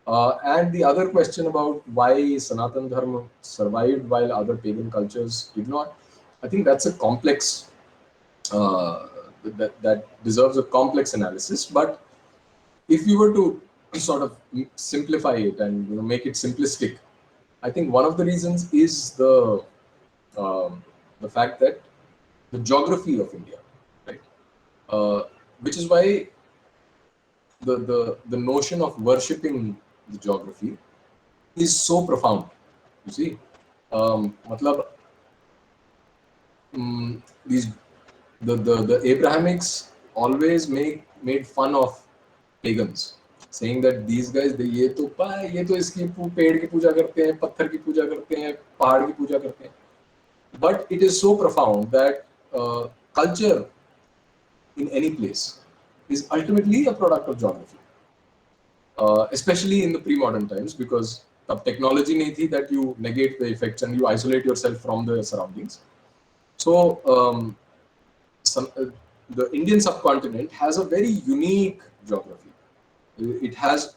And the other question about why Sanatan Dharma survived while other pagan cultures did not, I think that's a complex, that deserves a complex analysis. But if you were to sort of simplify it and make it simplistic, I think one of the reasons is the fact that the geography of India, right, which is why the notion of worshipping the geography is so profound. You see, these the Abrahamics always made fun of pagans, saying that these guys, ये तो इसकी पेड़ की पूजा करते हैं, पत्थर की पूजा करते हैं, पहाड़ की पूजा करते हैं. But it is so profound that culture in any place is ultimately a product of geography, especially in the pre-modern times, because तब technology नहीं थी that you negate the effects and you isolate yourself from the surroundings. So the Indian subcontinent has a very unique geography. It has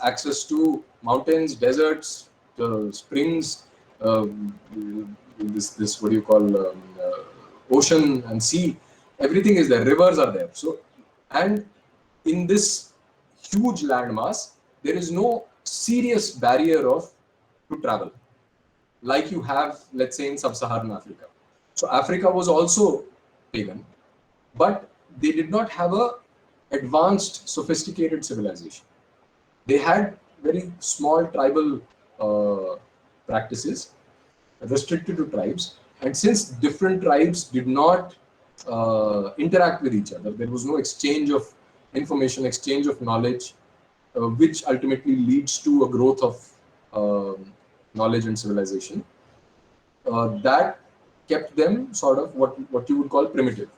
access to mountains, deserts, springs, this what do you call, ocean and sea. Everything is there. Rivers are there. So, and in this huge landmass, there is no serious barrier to travel, like you have, let's say, in sub-Saharan Africa. So Africa was also pagan, but they did not have a advanced, sophisticated civilization. They had very small tribal practices restricted to tribes, and since different tribes did not interact with each other, there was no exchange of information, exchange of knowledge, which ultimately leads to a growth of knowledge and civilization. That kept them sort of what you would call primitive.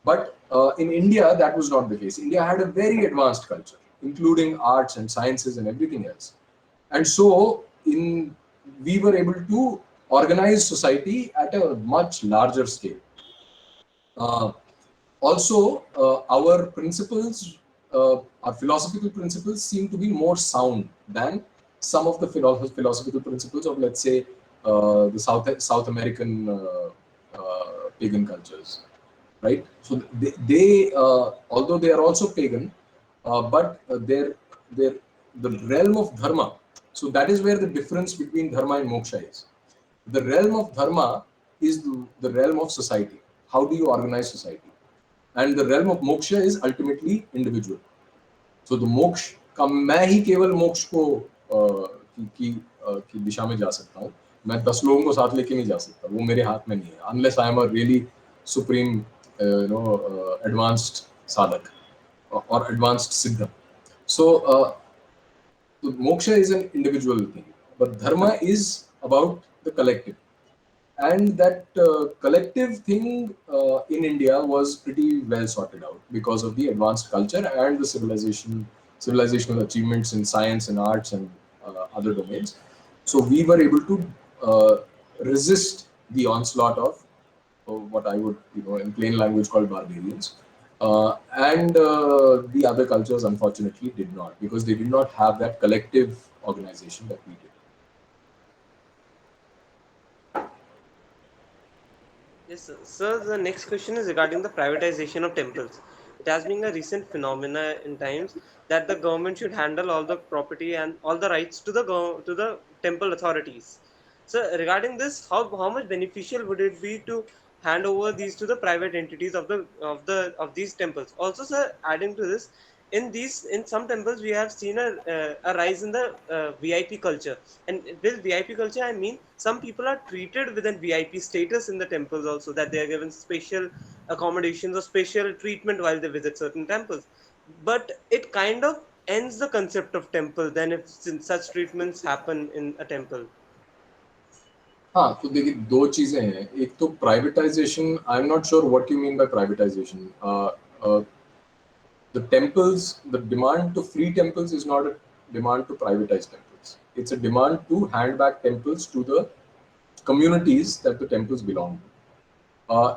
But in India, that was not the case. India had a very advanced culture, including arts and sciences and everything else. And so we were able to organize society at a much larger scale. Also, our principles, our philosophical principles seem to be more sound than some of the philosophical principles of, let's say, the South American pagan cultures, right? So they although they are also pagan, but their the realm of dharma. So that is where the difference between dharma and moksha is. The realm of dharma is the realm of society. How do you organize society? And the realm of moksha is ultimately individual. So the मोक्ष का मैं ही केवल मोक्ष को की दिशा में जा सकता हूँ. मैं 10 लोगों को साथ लेके नहीं जा सकता. वो मेरे हाथ में नहीं है. Unless I am a really supreme, advanced sadhak or advanced siddha. So moksha is an individual thing, but dharma is about the collective. And that collective thing in India was pretty well sorted out because of the advanced culture and the civilizational achievements in science and arts and other domains. So we were able to resist the onslaught of what I would, in plain language call barbarians. And the other cultures unfortunately did not, because they did not have that collective organization that we did. Yes, sir. Sir, the next question is regarding the privatization of temples. It has been a recent phenomena in times that the government should handle all the property and all the rights to the temple authorities. So, regarding this, how much beneficial would it be to hand over these to the private entities of these temples? Also, sir, adding to this, in some temples we have seen a rise in the VIP culture, and with VIP culture I mean some people are treated with a VIP status in the temples also, that they are given special accommodations or special treatment while they visit certain temples, but it kind of ends the concept of temple then if such treatments happen in a temple. हाँ, तो देखिए दो चीजें हैं. एक तो privatisation. I am not sure what you mean by privatisation. The temples, the demand to free temples is not a demand to privatize temples. It's a demand to hand back temples to the communities that the temples belong to.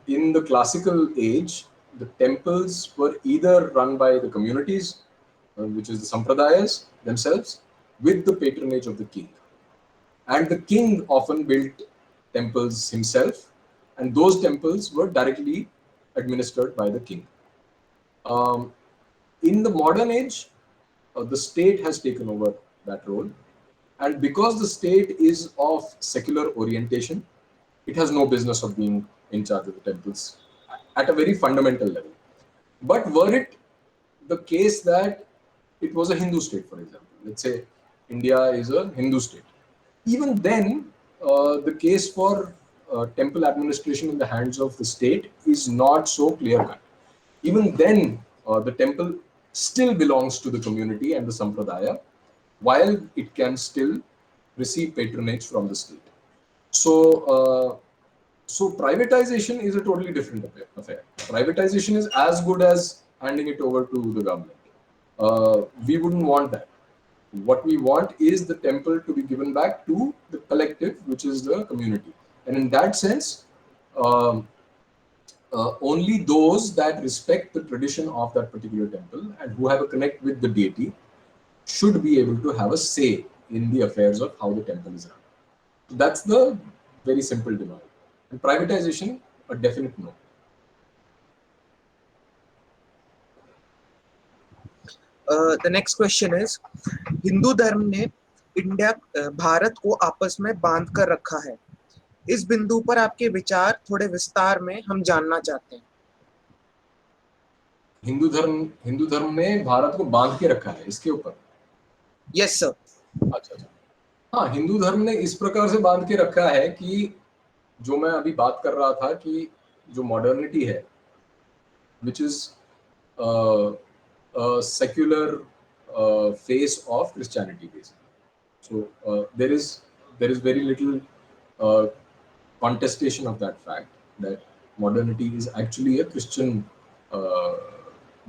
In the classical age, the temples were either run by the communities, which is the sampradayas themselves, with the patronage of the king. And the king often built temples himself, and those temples were directly administered by the king. In the modern age, the state has taken over that role, and because the state is of secular orientation, it has no business of being in charge of the temples at a very fundamental level. But were it the case that it was a Hindu state, for example, let's say India is a Hindu state, even then, the case for temple administration in the hands of the state is not so clear cut. Even then, the temple still belongs to the community and the sampradaya, while it can still receive patronage from the state. So privatization is a totally different affair. Privatization is as good as handing it over to the government. We wouldn't want that. What we want is the temple to be given back to the collective, which is the community. And in that sense, only those that respect the tradition of that particular temple and who have a connect with the deity should be able to have a say in the affairs of how the temple is run. So that's the very simple demand. And privatization, a definite no. The next question is, Hindu धर्म ने भारत को आपस में बांध कर रखा है. इस बिंदु पर आपके विचार थोड़े विस्तार में हम जानना चाहते हैं. हिंदू धर्म ने भारत को बांध के रखा है, इसके ऊपर? Yes sir. अच्छा. हाँ, हिंदू धर्म ने इस प्रकार से बांध के रखा है कि जो मैं अभी बात कर रहा था कि जो मॉडर्निटी है, which is a secular face of Christianity, basically. So there is very little contestation of that fact that modernity is actually a Christian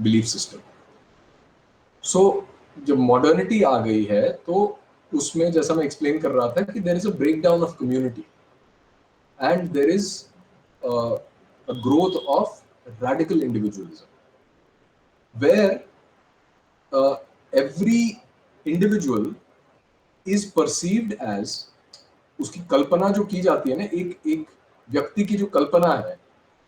belief system. So जब modernity आ गई है तो उसमें जैसा मैं explain कर रहा था कि there is a breakdown of community and there is a growth of radical individualism, where every individual is perceived as, उसकी कल्पना जो की जाती है ना, एक व्यक्ति की जो कल्पना है,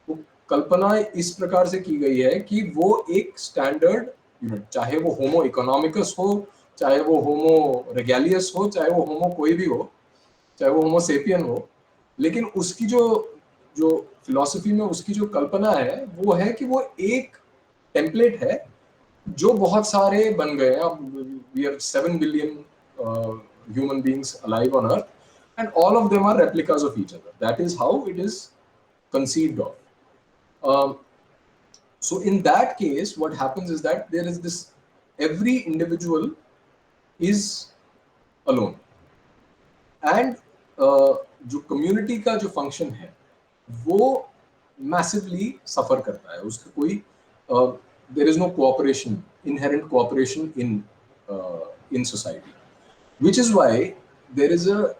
वो कल्पना इस प्रकार से की गई है कि वो एक स्टैंडर्ड यूनिट, चाहे वो होमो इकोनॉमिकस हो, चाहे वो होमो रेगैलियस हो, चाहे वो होमो कोई भी हो, चाहे वो होमो सेपियन हो, लेकिन उसकी जो फिलॉसफी में उसकी जो कल्पना है वो है कि वो एक टेम्पलेट है जो बहुत सारे बन गए हैं. अब we are 7 billion human beings alive on earth, and all of them are replicas of each other. That is how it is conceived of. So in that case, what happens is that there is this, every individual is alone, and जो community का जो function है वो massively suffer करता है. उसका कोई there is no cooperation, inherent cooperation in society, which is why there is a,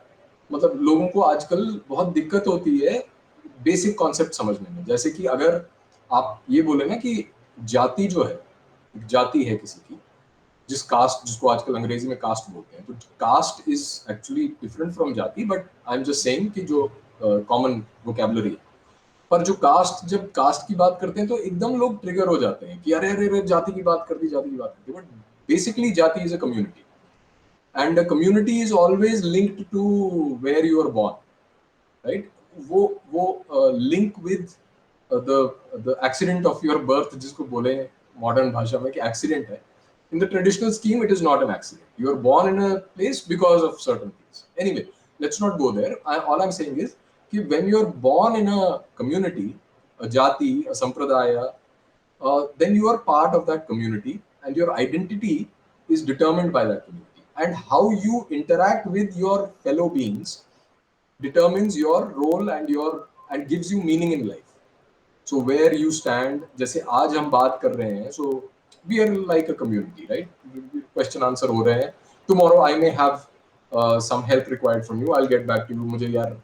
मतलब लोगों को आजकल बहुत दिक्कत होती है बेसिक कॉन्सेप्ट समझने में. जैसे कि अगर आप ये बोले ना कि जाति जो है, एक जाति है किसी की, जिस कास्ट, जिसको आजकल अंग्रेजी में कास्ट बोलते हैं, तो caste is actually different from जाति, but I am just saying कि जो कॉमन वोकैबुलरी है. पर जो कास्ट, जब कास्ट की बात करते हैं तो एकदम लोग ट्रिगर हो जाते हैं कि अरे अरे अरे जाति की बात कर दी, जाति की बात कर दी. बट बेसिकली जाति is a community, and a community is always linked to where you are born, right? वो link with the accident of your birth, जिसको बोले modern भाषा में कि accident है. In the traditional scheme, it is not an accident. You are born in a place because of certain things. Anyway, let's not go there. All I'm saying is कि when you are born in a community, a jati, a sampradaya, then you are part of that community, and your identity is determined by that community. And how you interact with your fellow beings determines your role and gives you meaning in life. So where you stand, जैसे आज हम बात कर रहे हैं, so we are like a community, right? Question answer हो रहे हैं. Tomorrow I may have some help required from you. I'll get back to you. मुझे यार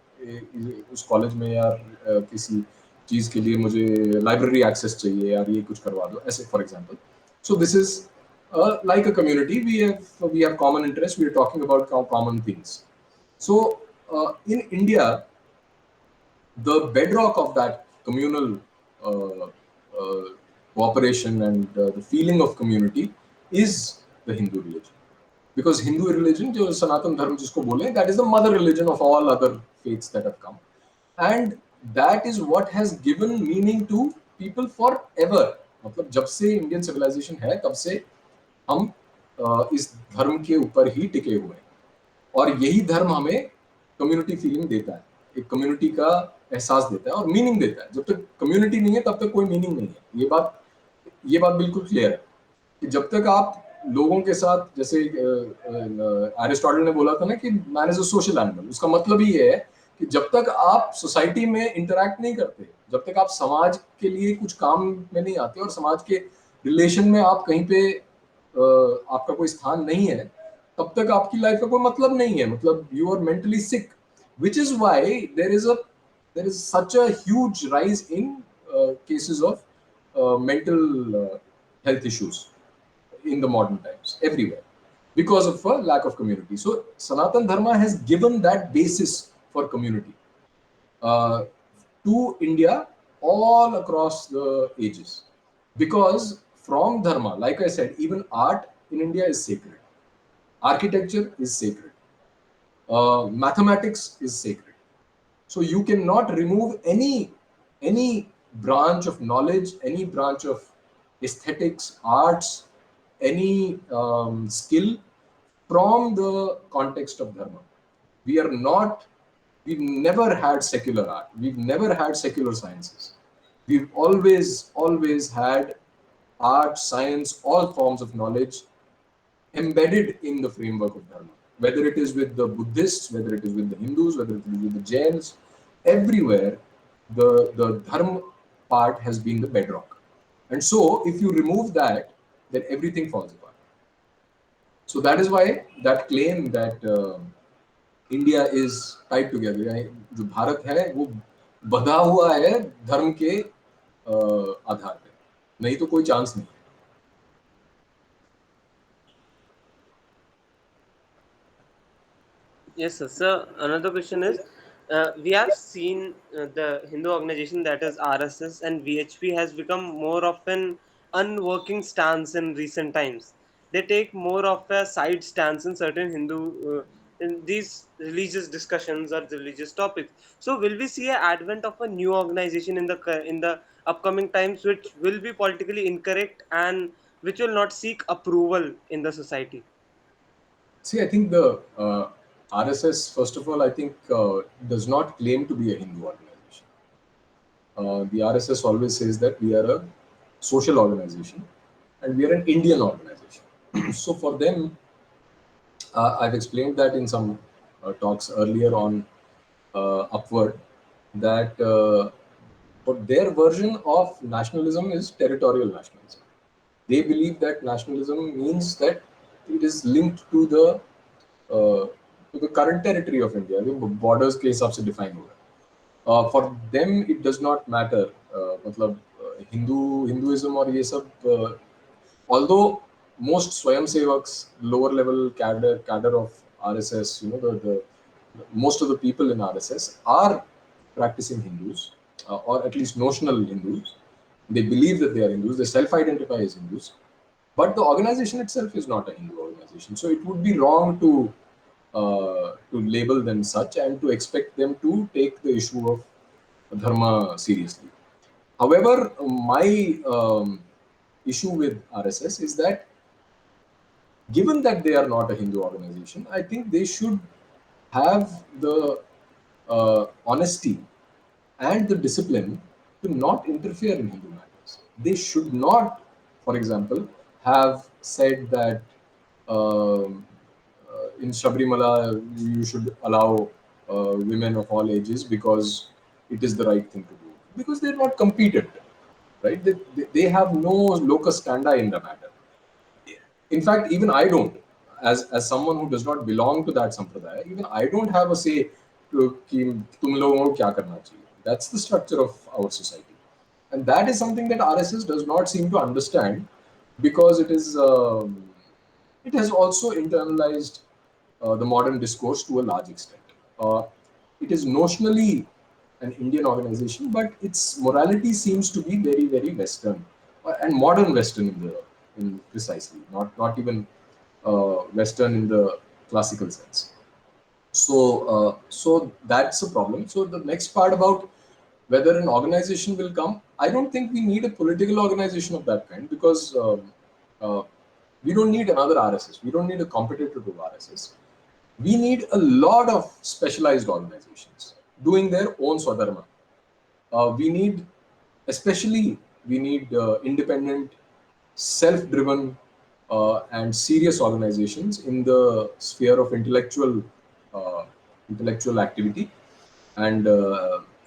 उस कॉलेज में यार किसी चीज के लिए मुझे लाइब्रेरी एक्सेस चाहिए यार, ये कुछ करवा दो, ऐसे for example. So this is like a community, we have common interests, we are talking about common things. So in India, the bedrock of that communal cooperation and the feeling of community is the Hindu religion, because Hindu religion, जो सनातन धर्म जिसको बोले, that is the mother religion of all other faiths that have come, and that is what has given meaning to people forever. मतलब जब से Indian civilisation है तब से हम इस धर्म के ऊपर ही टिके हुए हैं, और यही धर्म हमें कम्युनिटी फीलिंग देता है, एक कम्युनिटी का एहसास देता है और मीनिंग देता है. जब तक कम्युनिटी नहीं है तब तक कोई मीनिंग नहीं है. ये बात बिल्कुल क्लियर है कि जब तक आप लोगों के साथ, जैसे एरिस्टोटल ने बोला था ना कि man is a social animal, उसका मतलब ही ये है कि जब तक आप सोसाइटी में इंटरैक्ट नहीं करते, जब तक आप समाज के लिए कुछ काम में नहीं आते और समाज के रिलेशन में आप कहीं पे आपका कोई स्थान नहीं है, तब तक आपकी लाइफ का कोई मतलब नहीं है. मतलब you are mentally sick, which is why there is such a huge rise in cases of mental health issues in the modern times everywhere because of a lack of community. So Sanatan Dharma has given that basis for community to India all across the ages, because from dharma, like I said, even art in India is sacred, architecture is sacred, mathematics is sacred. So you cannot remove any branch of knowledge, any branch of aesthetics, arts, any skill from the context of dharma. We've never had secular art, we've never had secular sciences. We've always had art, science, all forms of knowledge embedded in the framework of dharma, whether it is with the Buddhists, whether it is with the Hindus, whether it is with the Jains. Everywhere the dharma part has been the bedrock, and so if you remove that, then everything falls apart. So that is why that claim that India is tied together, जो भारत है वो बंधा हुआ है धर्म के आधार पे, नहीं तो कोई चांस नहीं. Yes, sir. So another question is, we have seen the Hindu organization, that is RSS and VHP, has become more of an unworking stance in recent times. They take more of a side stance in certain Hindu in these religious discussions or religious topics. So will we see an advent of a new organization in the upcoming times, which will be politically incorrect and which will not seek approval in the society? See, I think the RSS, first of all, I think does not claim to be a Hindu organization. The RSS always says that we are a social organization and we are an Indian organization. So for them, I've explained that in some talks earlier on Upward, that but their version of nationalism is territorial nationalism. They believe that nationalism means that it is linked uh, to the current territory of India. The borders के हिसाब से define होगा. For them, it does not matter. मतलब Hinduism और ये सब. Although most Swayamsevaks, lower level cadre of RSS, the most of the people in RSS are practicing Hindus, or at least notional Hindus. They believe that they are Hindus. They self-identify as Hindus, but the organization itself is not a Hindu organization. So it would be wrong to label them such and to expect them to take the issue of dharma seriously. However, my issue with RSS is that given that they are not a Hindu organization, I think they should have the honesty and the discipline to not interfere in Hindu matters. They should not, for example, have said that in Sabrimala you should allow women of all ages because it is the right thing to do. Because they're not competent, right? They have no locus standi in the matter. In fact, even I don't, as someone who does not belong to that sampradaya, even I don't have a say to कि तुम लोगों को क्या करना चाहिए. That's the structure of our society, and that is something that RSS does not seem to understand, because it has also internalized the modern discourse to a large extent. It is notionally an Indian organization, but its morality seems to be very, very Western and modern Western in precisely, not even Western in the classical sense. So that's a problem. So the next part about whether an organization will come, I don't think we need a political organization of that kind, because uh, we don't need another RSS. We don't need a competitor to RSS. We need a lot of specialized organizations doing their own swadharma. Especially, we need independent, self-driven, and serious organizations in the sphere of intellectual activity and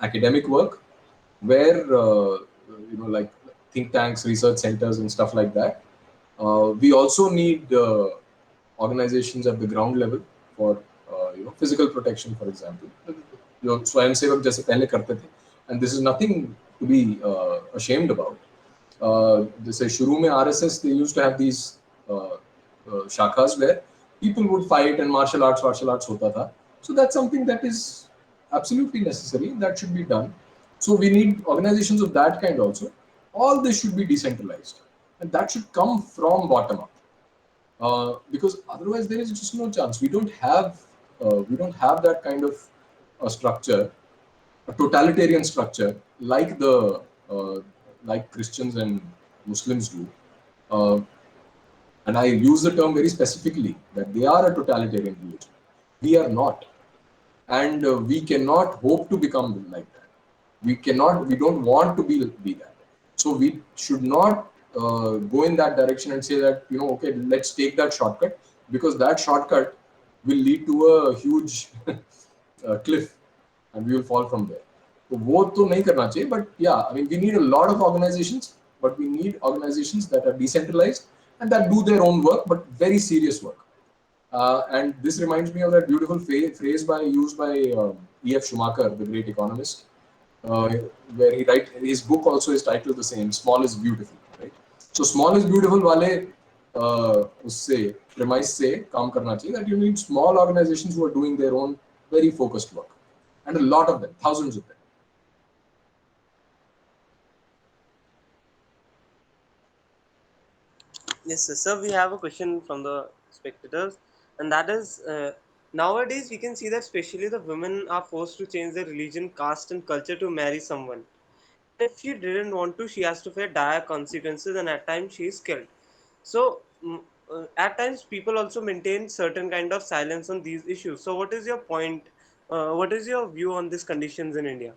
academic work, where like think tanks, research centers, and stuff like that. We also need organizations at the ground level for physical protection, for example. जो स्वयंसेवक जैसे पहले करते थे, and this is nothing to be ashamed about. जैसे शुरू में RSS, they used to have these shakhas where people would fight and martial arts होता था. So that's something that is absolutely necessary. That should be done. So we need organizations of that kind also. All this should be decentralized, and that should come from bottom up. Because otherwise there is just no chance. We don't have that kind of a structure, a totalitarian structure like like Christians and Muslims do. And I use the term very specifically, that they are a totalitarian religion. We are not, and we cannot hope to become like that. We don't want to be that. So we should not go in that direction and say that, okay, let's take that shortcut, because that shortcut will lead to a huge cliff and we will fall from there. So वो तो नहीं करना चाहिए, but yeah, I mean, we need a lot of organizations, but we need organizations that are decentralized and that do their own work, but very serious work. And this reminds me of that beautiful phrase used by E.F. Schumacher, the great economist, where he write his book also is titled the same, Small is Beautiful, right? So Small is Beautiful वाले उससे premise से काम करना चाहिए that you need small organizations who are doing their own very focused work, and a lot of them, thousands of them. Yes, sir. Sir, we have a question from the spectators, and that is nowadays we can see that especially the women are forced to change their religion, caste, and culture to marry someone. If she didn't want to, she has to face dire consequences, and at times she is killed. So, at times people also maintain certain kind of silence on these issues. So, what is your point? What is your view on these conditions in India?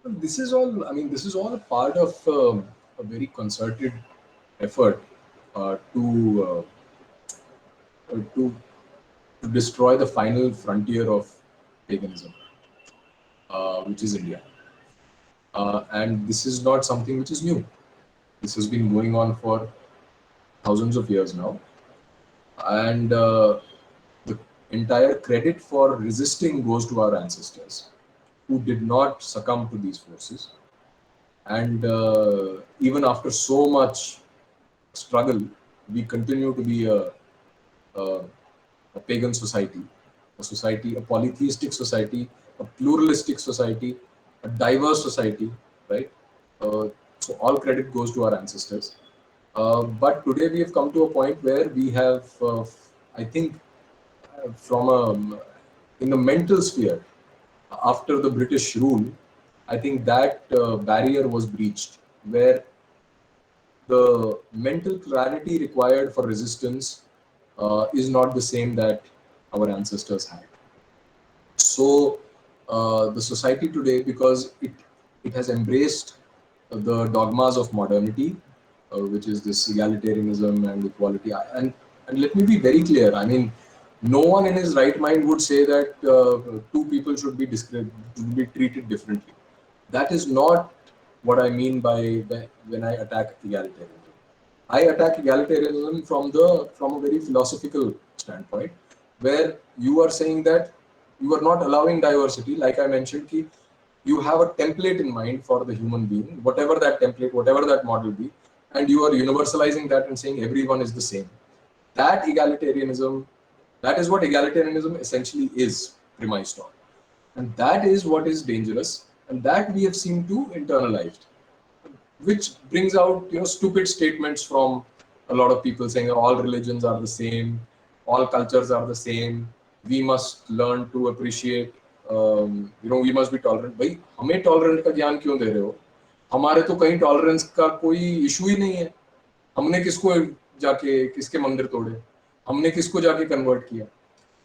This is all. I mean, this is all a part of a very concerted effort to destroy the final frontier of paganism, which is India. And this is not something which is new. This has been going on for thousands of years now. And the entire credit for resisting goes to our ancestors who did not succumb to these forces. And even after so much struggle, we continue to be a, a pagan society, a polytheistic society, a pluralistic society, a diverse society, right? So all credit goes to our ancestors. But today we have come to a point where we have, I think, in the mental sphere, after the British rule, I think that barrier was breached, where the mental clarity required for resistance is not the same that our ancestors had. So the society today, because it has embraced the dogmas of modernity, which is this egalitarianism and equality. And let me be very clear. I mean, no one in his right mind would say that two people should be treated differently. That is not what I mean by when I attack egalitarianism. I attack egalitarianism from a very philosophical standpoint, where you are saying that you are not allowing diversity. Like I mentioned, ki you have a template in mind for the human being, whatever that template, whatever that model be, and you are universalizing that and saying everyone is the same. That egalitarianism, that is what egalitarianism essentially is premised on. And that is what is dangerous, and that we have seemed to internalize, which brings out stupid statements from a lot of people saying all religions are the same, all cultures are the same, we must learn to appreciate, we must be tolerant. भाई हमें tolerant का ज्ञान क्यों दे रहे हो? हमारे तो कहीं tolerance का कोई issue ही नहीं है. हमने किसको जाके किसके मंदिर तोड़े? हमने किसको जाके convert किया?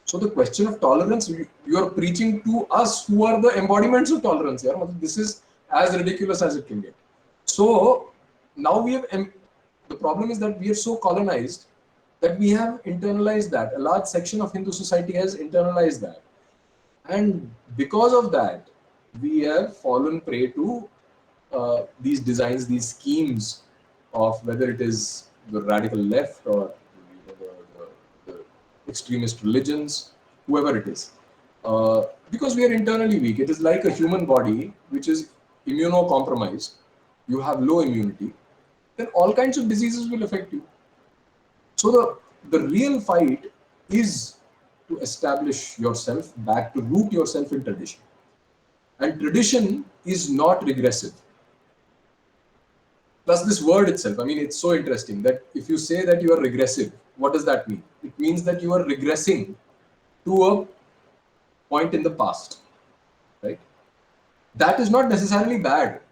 So the question of tolerance, you are preaching to us who are the embodiments of tolerance. Yeah? This is as ridiculous as it can get. So now the problem is that we are so colonized that we have internalized that. A large section of Hindu society has internalized that. And because of that, we have fallen prey to these designs, these schemes of whether it is the radical left or the extremist religions, whoever it is. Because we are internally weak. It is like a human body which is immunocompromised. You have low immunity, then all kinds of diseases will affect you. So the real fight is to establish yourself back, to root yourself in tradition. And tradition is not regressive. Plus this word itself, I mean, it's so interesting that if you say that you are regressive, what does that mean? It means that you are regressing to a point in the past, right? That is not necessarily bad.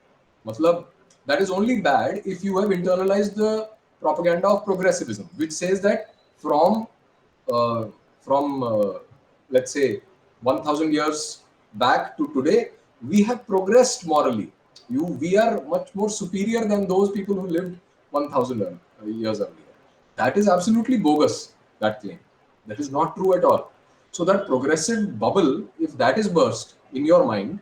Matlab, that is only bad if you have internalized the propaganda of progressivism, which says that from let's say 1000 years back to today, we have progressed morally. We are much more superior than those people who lived 1000 years earlier. That is absolutely bogus, that claim. That is not true at all. So that progressive bubble, if that is burst in your mind,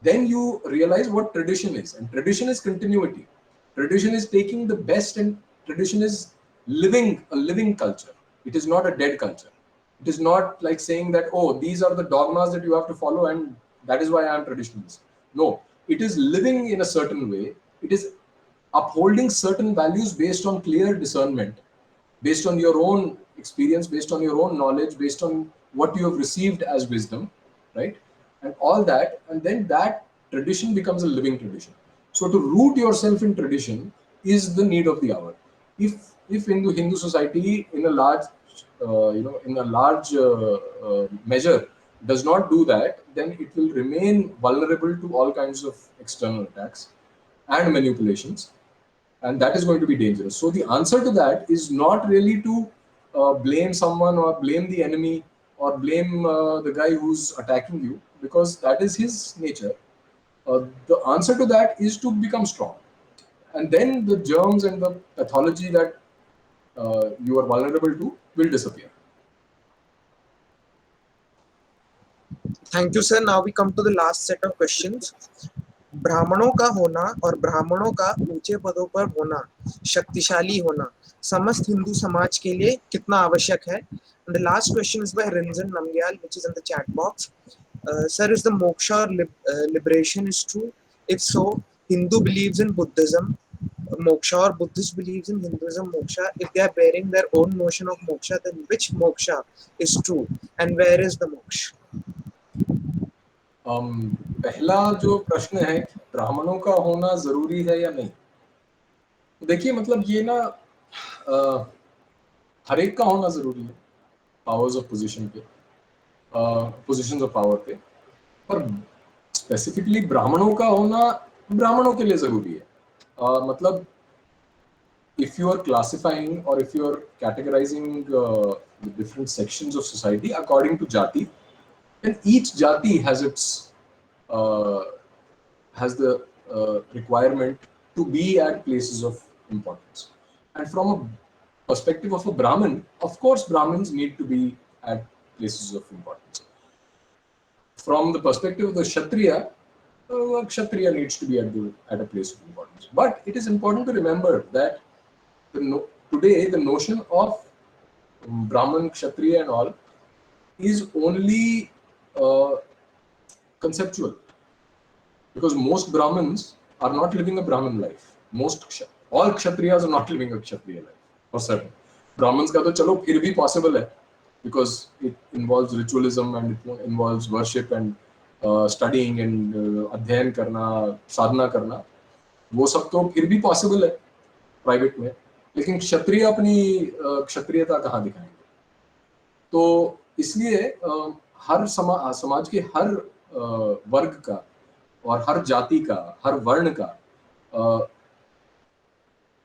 then you realize what tradition is. And tradition is continuity. Tradition is taking the best, and tradition is living a living culture. It is not a dead culture. It is not like saying that, oh, these are the dogmas that you have to follow and that is why I am traditionalist. No, it is living in a certain way. It is upholding certain values based on clear discernment, based on your own experience, based on your own knowledge, based on what you have received as wisdom, right? And all that, and then that tradition becomes a living tradition. So to root yourself in tradition is the need of the hour. If Hindu society in a large in a large measure does not do that, then it will remain vulnerable to all kinds of external attacks and manipulations, and that is going to be dangerous. So the answer to that is not really to blame someone or blame the enemy or blame the guy who's attacking you, because that is his nature. The answer to that is to become strong, and then the germs and the pathology that you are vulnerable to will disappear. Thank you, sir. Now we come to the last set of questions. ब्राह्मणों का होना और ब्राह्मणों का ऊंचे पदों पर होना, शक्तिशाली होना समस्त हिंदू समाज के लिए कितना आवश्यक है? And the last question is by Rinzan Namgyal, which is in the chat box. Sir, is the moksha or liberation is true? If so, Hindu believes in Buddhism moksha or Buddhist believes in Hinduism moksha. If they are bearing their own notion of moksha, then which moksha is true and where is the moksha? पहला जो प्रश्न है कि ब्राह्मणों का होना जरूरी है या नहीं, तो देखिए मतलब ये ना हर एक का होना जरूरी है पावर्स ऑफ पोजीशन पे, पोजीशंस ऑफ पावर पे, पर स्पेसिफिकली ब्राह्मणों का होना ब्राह्मणों के लिए जरूरी है. मतलब if you are classifying or if you are categorizing the different sections of society according to jati, then each jati has its has the requirement to be at places of importance. And from a perspective of a Brahmin, of course Brahmins need to be at places of importance. From the perspective of the Kshatriya, a Kshatriya needs to be at a place of importance. But it is important to remember that today the notion of Brahman, Kshatriya and all is only conceptual, because most Brahmins are not living a Brahmin life. All Kshatriyas are not living a Kshatriya life, for certain. Brahmins का तो चलो फिर भी possible है, because it involves ritualism and it involves worship and studying and अध्ययन करना, साधना करना, वो सब तो फिर भी possible है प्राइवेट में. लेकिन क्षत्रिय अपनी क्षत्रियता कहाँ दिखाएंगे? तो इसलिए हर समाज के हर वर्ग का और हर जाति का, हर वर्ण का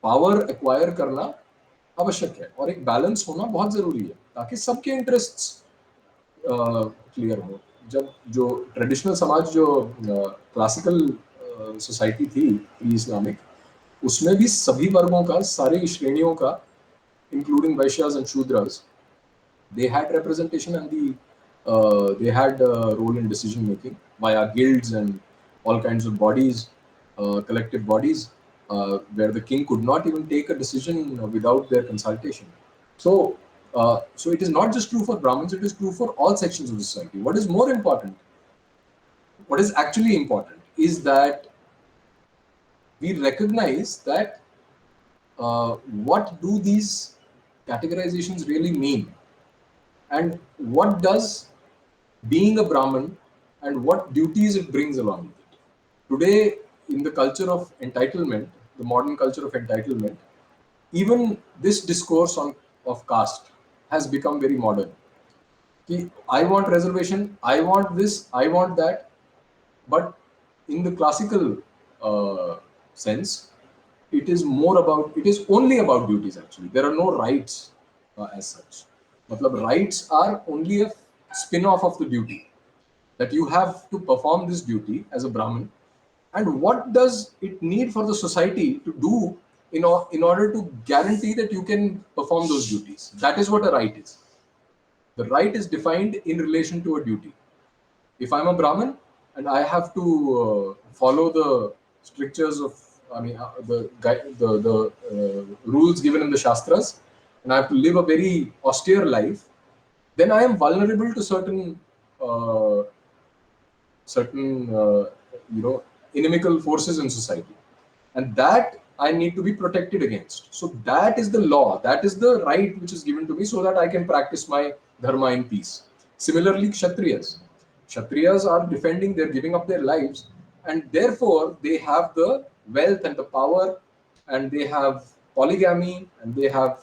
पावर एक्वायर करना आवश्यक है, और एक बैलेंस होना बहुत जरूरी है ताकि सबके इंटरेस्ट्स क्लियर हो. जब जो ट्रेडिशनल समाज, जो क्लासिकल सोसाइटी थी प्री इस्लामिक, उसमें भी सभी वर्गों का, सारी श्रेणियों का, including Vaishyas and Shudras, they had representation and they had a role in decision making via guilds and all kinds of bodies, collective bodies, where the king could not even take a decision without their consultation. So it is not just true for Brahmins, it is true for all sections of society. What is more important, what is actually important, is that we recognize that what do these categorizations really mean, and what does being a Brahmin and what duties it brings along with it. Today, in the culture of entitlement, the modern culture of entitlement, even this discourse of caste has become very modern. I want reservation, I want this, I want that, but in the classical sense, it is only about duties actually. There are no rights as such. Matlab, rights are only a spin-off of the duty, that you have to perform this duty as a Brahmin, and what does it need for the society to do in order to guarantee that you can perform those duties. That is what a right is. The right is defined in relation to a duty. If I'm a Brahmin and I have to follow the strictures of, the rules given in the Shastras, and I have to live a very austere life, then I am vulnerable to certain inimical forces in society, and that I need to be protected against. So that is the law, that is the right which is given to me, so that I can practice my dharma in peace. Similarly, Kshatriyas are defending, they're giving up their lives, and therefore they have the wealth and the power, and they have polygamy, and they have,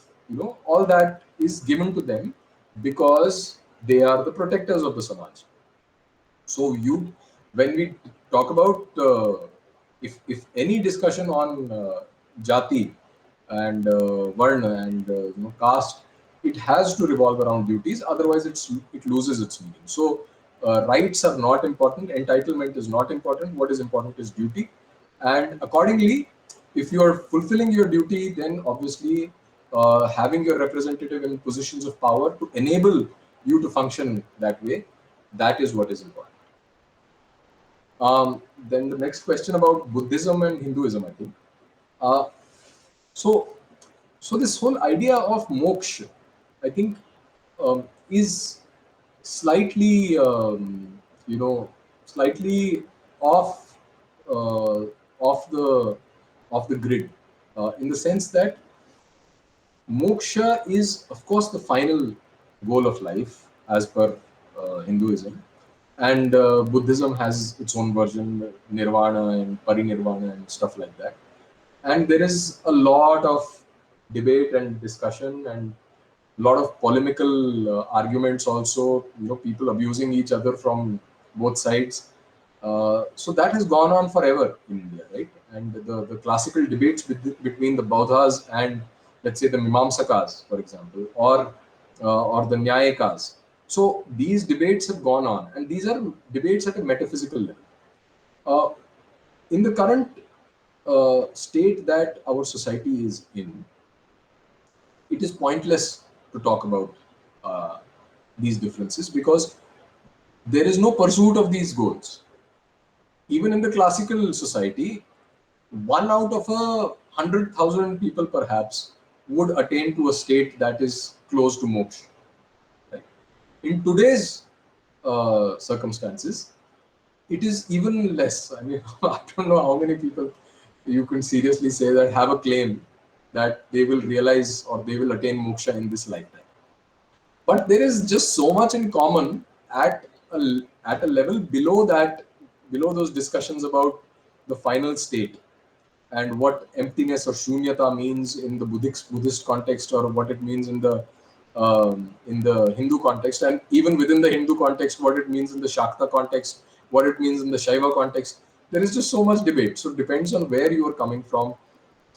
all that is given to them because they are the protectors of the Samaj. So when we talk about if any discussion on jati and varna and caste, it has to revolve around duties. Otherwise, it loses its meaning. So rights are not important. Entitlement is not important. What is important is duty, and accordingly, if you are fulfilling your duty, then obviously having your representative in positions of power to enable you to function that way, that is what is important. Then the next question about Buddhism and Hinduism, I think. Uh, so, so this whole idea of moksha, I think, is slightly, slightly off, off the grid, in the sense that moksha is, of course, the final goal of life as per Hinduism, and Buddhism has its own version, nirvana and parinirvana and stuff like that. And there is a lot of debate and discussion and a lot of polemical arguments also. People abusing each other from both sides. So that has gone on forever in India, right? And the classical debates between the Bauddhas and, let's say, the Mimamsakas, for example, or the Nyayikas. So these debates have gone on, and these are debates at a metaphysical level. In the current state that our society is in, it is pointless to talk about these differences because there is no pursuit of these goals. Even in the classical society, 1 out of 100,000 people perhaps would attain to a state that is close to moksha. Right? In today's circumstances, it is even less. I mean, I don't know how many people you can seriously say that have a claim that they will realize or they will attain moksha in this lifetime. But there is just so much in common at a level below that, below those discussions about the final state and what emptiness or shunyata means in the Buddhist context, or what it means in the Hindu context, and even within the Hindu context, what it means in the Shakta context, what it means in the Shaiva context. There is just so much debate. So it depends on where you are coming from,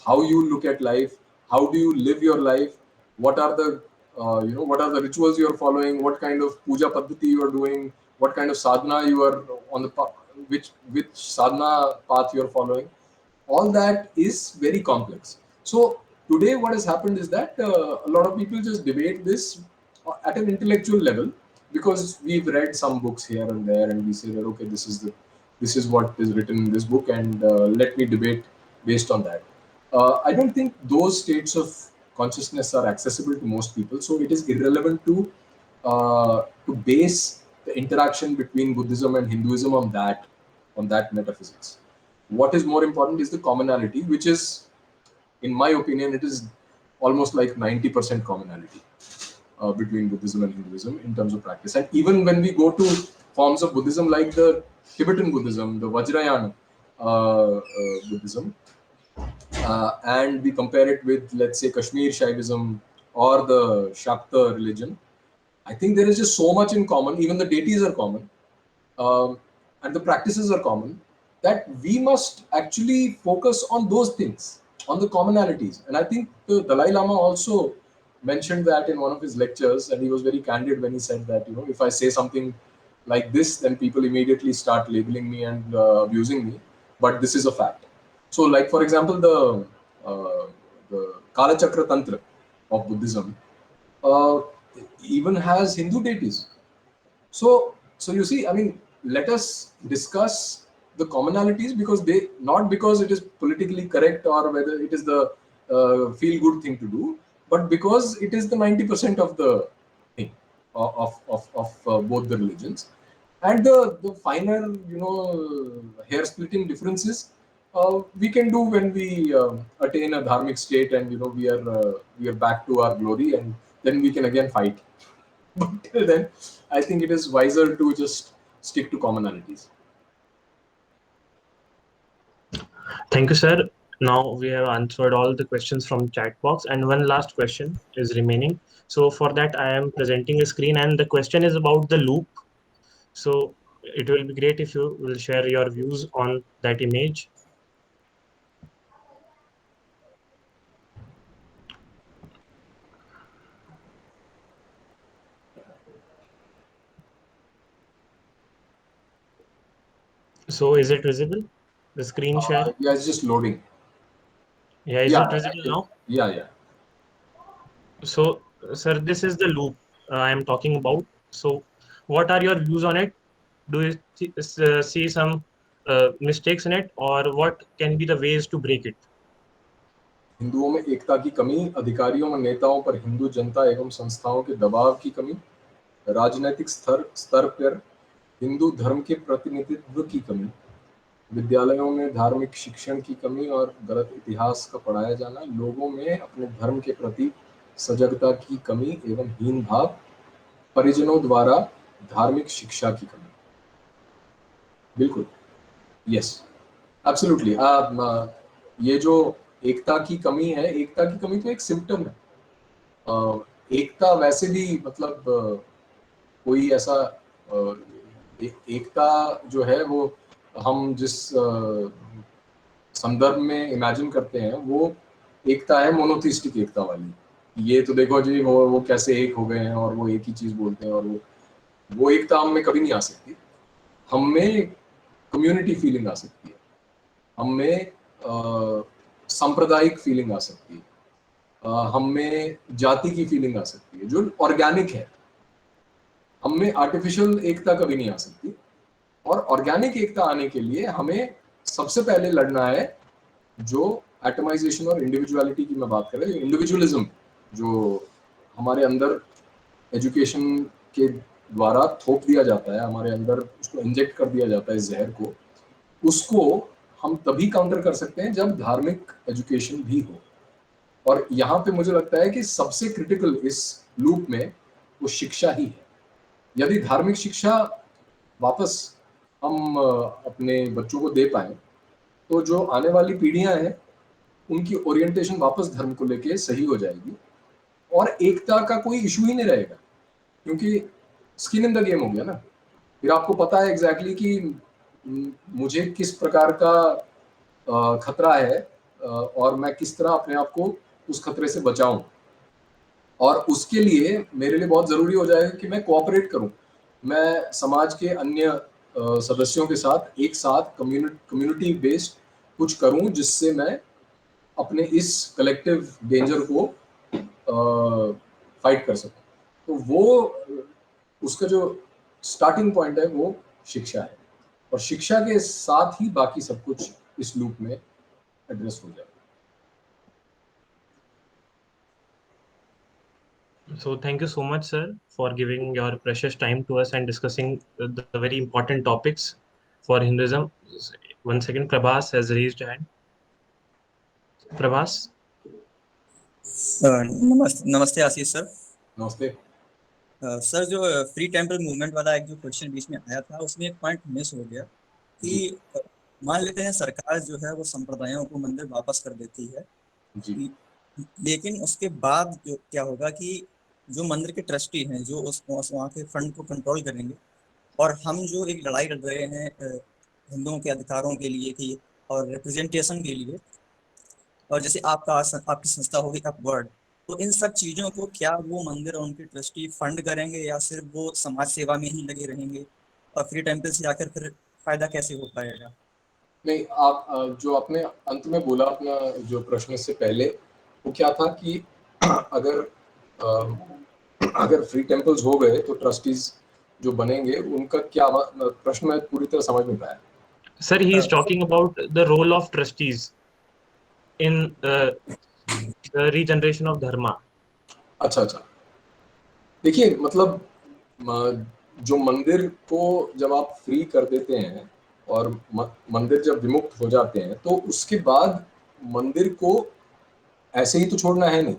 how you look at life, how do you live your life, what are the what are the rituals you are following, what kind of puja paddhati you are doing, what kind of sadhana you are on the which sadhana path you are following. All that is very complex. So today what has happened is that a lot of people just debate this at an intellectual level, because we've read some books here and there and we say that, okay, this is what is written in this book, and let me debate based on that. I don't think those states of consciousness are accessible to most people, so it is irrelevant to base the interaction between Buddhism and Hinduism on that metaphysics. What is more important is the commonality, which is, in my opinion, it is almost like 90% commonality between Buddhism and Hinduism in terms of practice. And even when we go to forms of Buddhism like the Tibetan Buddhism, the Vajrayana Buddhism, and we compare it with, let's say, Kashmir Shaivism or the Shakta religion, I think there is just so much in common. Even the deities are common, and the practices are common, that we must actually focus on those things, on the commonalities. And I think the Dalai Lama also mentioned that in one of his lectures, and he was very candid when he said that, if I say something like this, then people immediately start labeling me and abusing me, but this is a fact. So, like, for example, the Kalachakra Tantra of Buddhism even has Hindu deities. So you see, I mean, let us discuss the commonalities, because not because it is politically correct or whether it is the feel good thing to do, but because it is the 90% of the thing of both the religions. And the finer, hair splitting differences we can do when we attain a dharmic state, and we are back to our glory, and then we can again fight. But till then, I think it is wiser to just stick to commonalities. Thank you, sir. Now we have answered all the questions from chat box, and one last question is remaining. So for that, I am presenting a screen, and the question is about the loop. So it will be great if you will share your views on that image. So is it visible? The screen share? Yeah, it's just loading. Yeah, is it visible now? Yeah. So, sir, this is the loop I am talking about. So, what are your views on it? Do you see some mistakes in it, or what can be the ways to break it? हिंदुओं में एकता की कमी, अधिकारियों व नेताओं पर हिंदू जनता एवं संस्थाओं के दबाव की कमी, राजनीतिक स्तर पर हिंदू धर्म के प्रतिनिधित्व की कमी, विद्यालयों में धार्मिक शिक्षण की कमी और गलत इतिहास का पढ़ाया जाना, लोगों में अपने धर्म के प्रति सजगता की कमी एवं हीन भाव, परिजनों द्वारा धार्मिक शिक्षा की कमी। बिल्कुल, यस, एब्सोल्युटली। ये जो एकता की कमी है, एकता की कमी तो एक सिम्पटम है। एकता वैसे भी मतलब कोई ऐसा एकता जो है वो हम जिस संदर्भ में इमेजिन करते हैं वो एकता है मोनोथिस्टिक एकता वाली। ये तो देखो जी वो कैसे एक हो गए हैं और वो एक ही चीज बोलते हैं, और वो एकता हम में कभी नहीं आ सकती। हम में कम्युनिटी फीलिंग आ सकती है, हम में सांप्रदायिक फीलिंग आ सकती है, हम में जाति की फीलिंग आ सकती है जो ऑर्गेनिक है। हम में आर्टिफिशियल एकता कभी नहीं आ सकती, और ऑर्गेनिक एकता आने के लिए हमें सबसे पहले लड़ना है जो एटमाइजेशन और इंडिविजुअलिटी की मैं बात कर रहा हूँ, इंडिविजुअलिज्म जो हमारे अंदर एजुकेशन के द्वारा थोप दिया जाता है, हमारे अंदर उसको इंजेक्ट कर दिया जाता है जहर को, उसको हम तभी काउंटर कर सकते हैं जब धार्मिक एजुकेशन भी हो। और यहाँ पे मुझे लगता है कि सबसे क्रिटिकल इस लूप में वो शिक्षा ही है। यदि धार्मिक शिक्षा वापस हम अपने बच्चों को दे पाए तो जो आने वाली पीढ़ियां हैं उनकी ओरिएंटेशन वापस धर्म को लेके सही हो जाएगी, और एकता का कोई इशू ही नहीं रहेगा, क्योंकि स्किन इन द गेम हो गया ना। फिर आपको पता है एग्जैक्टली कि मुझे किस प्रकार का खतरा है और मैं किस तरह अपने आप को उस खतरे से बचाऊं, और उसके लिए मेरे लिए बहुत ज़रूरी हो जाएगा कि मैं कोऑपरेट करूं, मैं समाज के अन्य सदस्यों के साथ एक साथ कम्युनिटी बेस्ड कुछ करूं जिससे मैं अपने इस कलेक्टिव डेंजर को फाइट कर सकूं। तो वो उसका जो स्टार्टिंग पॉइंट है वो शिक्षा है, और शिक्षा के साथ ही बाकी सब कुछ इस लूप में एड्रेस हो जाएगा। So thank you so much, sir, for giving your precious time to us and discussing the very important topics for Hinduism. One second, Prabhas has raised hand. Prabhas? नमस्ते आशीष सर। नमस्ते sir, जो free temple movement वाला एक जो question बीच में आया था उसमें एक पॉइंट मिस हो गया कि मान लेते हैं सरकार जो है वो संप्रदायों को मंदिर वापस कर देती है जी। लेकिन उसके बाद जो क्या होगा कि जो मंदिर के ट्रस्टी हैं जो उस वहाँ के फंड को कंट्रोल करेंगे, और हम जो एक लड़ाई लड़ रहे हैं हिंदुओं के अधिकारों के लिए कि और रिप्रेजेंटेशन के लिए, और जैसे आपकी संस्था होगी अपवर्ड, तो इन सब चीज़ों को क्या वो मंदिर और उनके ट्रस्टी फंड करेंगे या सिर्फ वो समाज सेवा में ही लगे रहेंगे, और फ्री टेम्पल से आकर फिर फायदा कैसे हो पाएगा? नहीं, आप जो आपने अंत में बोला अपना जो प्रश्न से पहले, वो क्या था कि अगर फ्री टेम्पल्स हो गए तो ट्रस्टीज जो बनेंगे उनका क्या प्रश्न मैं पूरी तरह समझ नहीं पाया। Sir, he is talking about the role of trustees in the regeneration of dharma. अच्छा, देखिए मतलब जो मंदिर को जब आप फ्री कर देते हैं और मंदिर जब विमुक्त हो जाते हैं, तो उसके बाद मंदिर को ऐसे ही तो छोड़ना है नहीं।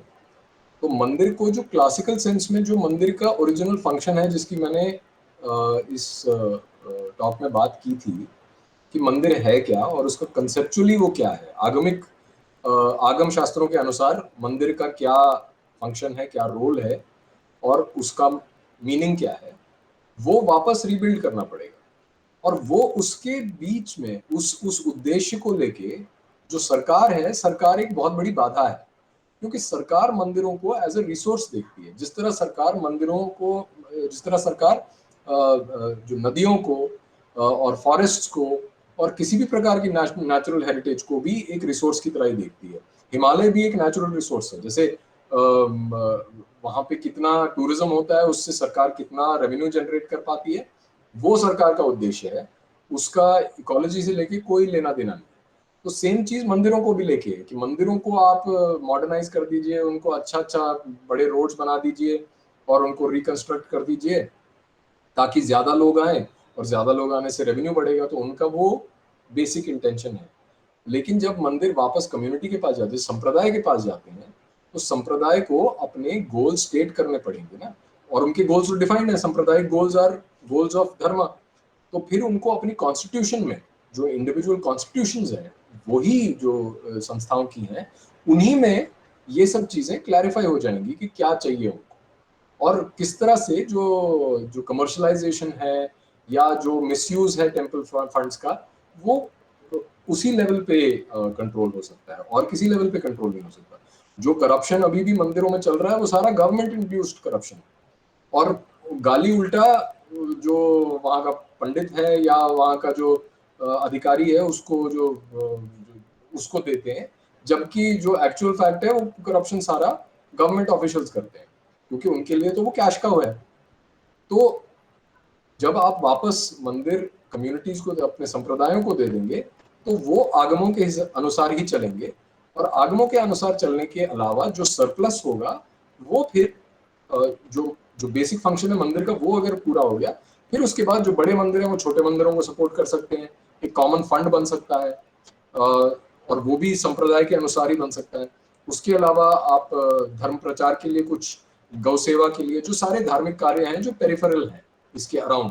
तो मंदिर को जो क्लासिकल सेंस में जो मंदिर का ओरिजिनल फंक्शन है, जिसकी मैंने इस टॉक में बात की थी कि मंदिर है क्या और उसका कंसेप्चुअली वो क्या है, आगमिक आगम शास्त्रों के अनुसार मंदिर का क्या फंक्शन है, क्या रोल है और उसका मीनिंग क्या है, वो वापस रीबिल्ड करना पड़ेगा। और वो उसके बीच में उस उद्देश्य को लेके जो सरकार है, सरकार एक बहुत बड़ी बाधा है, क्योंकि सरकार मंदिरों को एज ए रिसोर्स देखती है। जिस तरह सरकार मंदिरों को, जिस तरह सरकार जो नदियों को और फॉरेस्ट्स को और किसी भी प्रकार की नेचुरल हेरिटेज को भी एक रिसोर्स की तरह ही देखती है। हिमालय भी एक नेचुरल रिसोर्स है। जैसे वहाँ पे कितना टूरिज्म होता है, उससे सरकार कितना रेवेन्यू जनरेट कर पाती है, वो सरकार का उद्देश्य है। उसका इकोलॉजी से लेके कोई लेना देना नहीं। तो सेम चीज मंदिरों को भी लेके है कि मंदिरों को आप मॉडर्नाइज कर दीजिए, उनको अच्छा अच्छा बड़े रोड्स बना दीजिए और उनको रिकंस्ट्रक्ट कर दीजिए ताकि ज्यादा लोग आए, और ज्यादा लोग आने से रेवेन्यू बढ़ेगा। तो उनका वो बेसिक इंटेंशन है। लेकिन जब मंदिर वापस कम्युनिटी के पास जाते हैं, संप्रदाय के पास जाते हैं, तो संप्रदाय को अपने गोल स्टेट करने पड़ेंगे ना, और उनके गोल्स डिफाइंड है। सांप्रदायिक गोल्स आर गोल्स ऑफ धर्म। तो फिर उनको अपनी कॉन्स्टिट्यूशन में जो इंडिविजुअल कॉन्स्टिट्यूशंस हैं, वही जो संस्थाओं की हैं, उन्हीं में ये सब चीजें क्लैरिफाई हो जाएंगी कि क्या चाहिए उनको, और किस तरह से जो कमर्शलाइजेशन है या जो मिसयूज है टेम्पल फंड्स का, वो उसी लेवल पे कंट्रोल हो सकता है, और किसी लेवल पे कंट्रोल नहीं हो सकता। जो करप्शन अभी भी मंदिरों में चल रहा है, वो सारा गवर्नमेंट इंड्यूस्ड करप्शन है। और गाली उल्टा जो वहाँ का पंडित है या वहाँ का जो अधिकारी है उसको जो उसको देते हैं, जबकि जो एक्चुअल फैक्ट है वो करप्शन सारा गवर्नमेंट ऑफिशियल्स करते हैं, क्योंकि उनके लिए तो वो कैश काउ है। तो जब आप वापस मंदिर कम्युनिटीज को, अपने संप्रदायों को दे देंगे, तो वो आगमों के अनुसार ही चलेंगे, और आगमों के अनुसार चलने के अलावा जो सरप्लस होगा वो फिर जो जो बेसिक फंक्शन है मंदिर का, वो अगर पूरा हो गया, फिर उसके बाद जो बड़े मंदिर हैं वो छोटे मंदिरों को सपोर्ट कर सकते हैं। एक कॉमन फंड बन सकता है, और वो भी संप्रदाय के अनुसार ही बन सकता है। उसके अलावा आप धर्म प्रचार के लिए, कुछ गौ सेवा के लिए, जो सारे धार्मिक कार्य हैं जो पेरिफेरल हैं इसके अराउंड,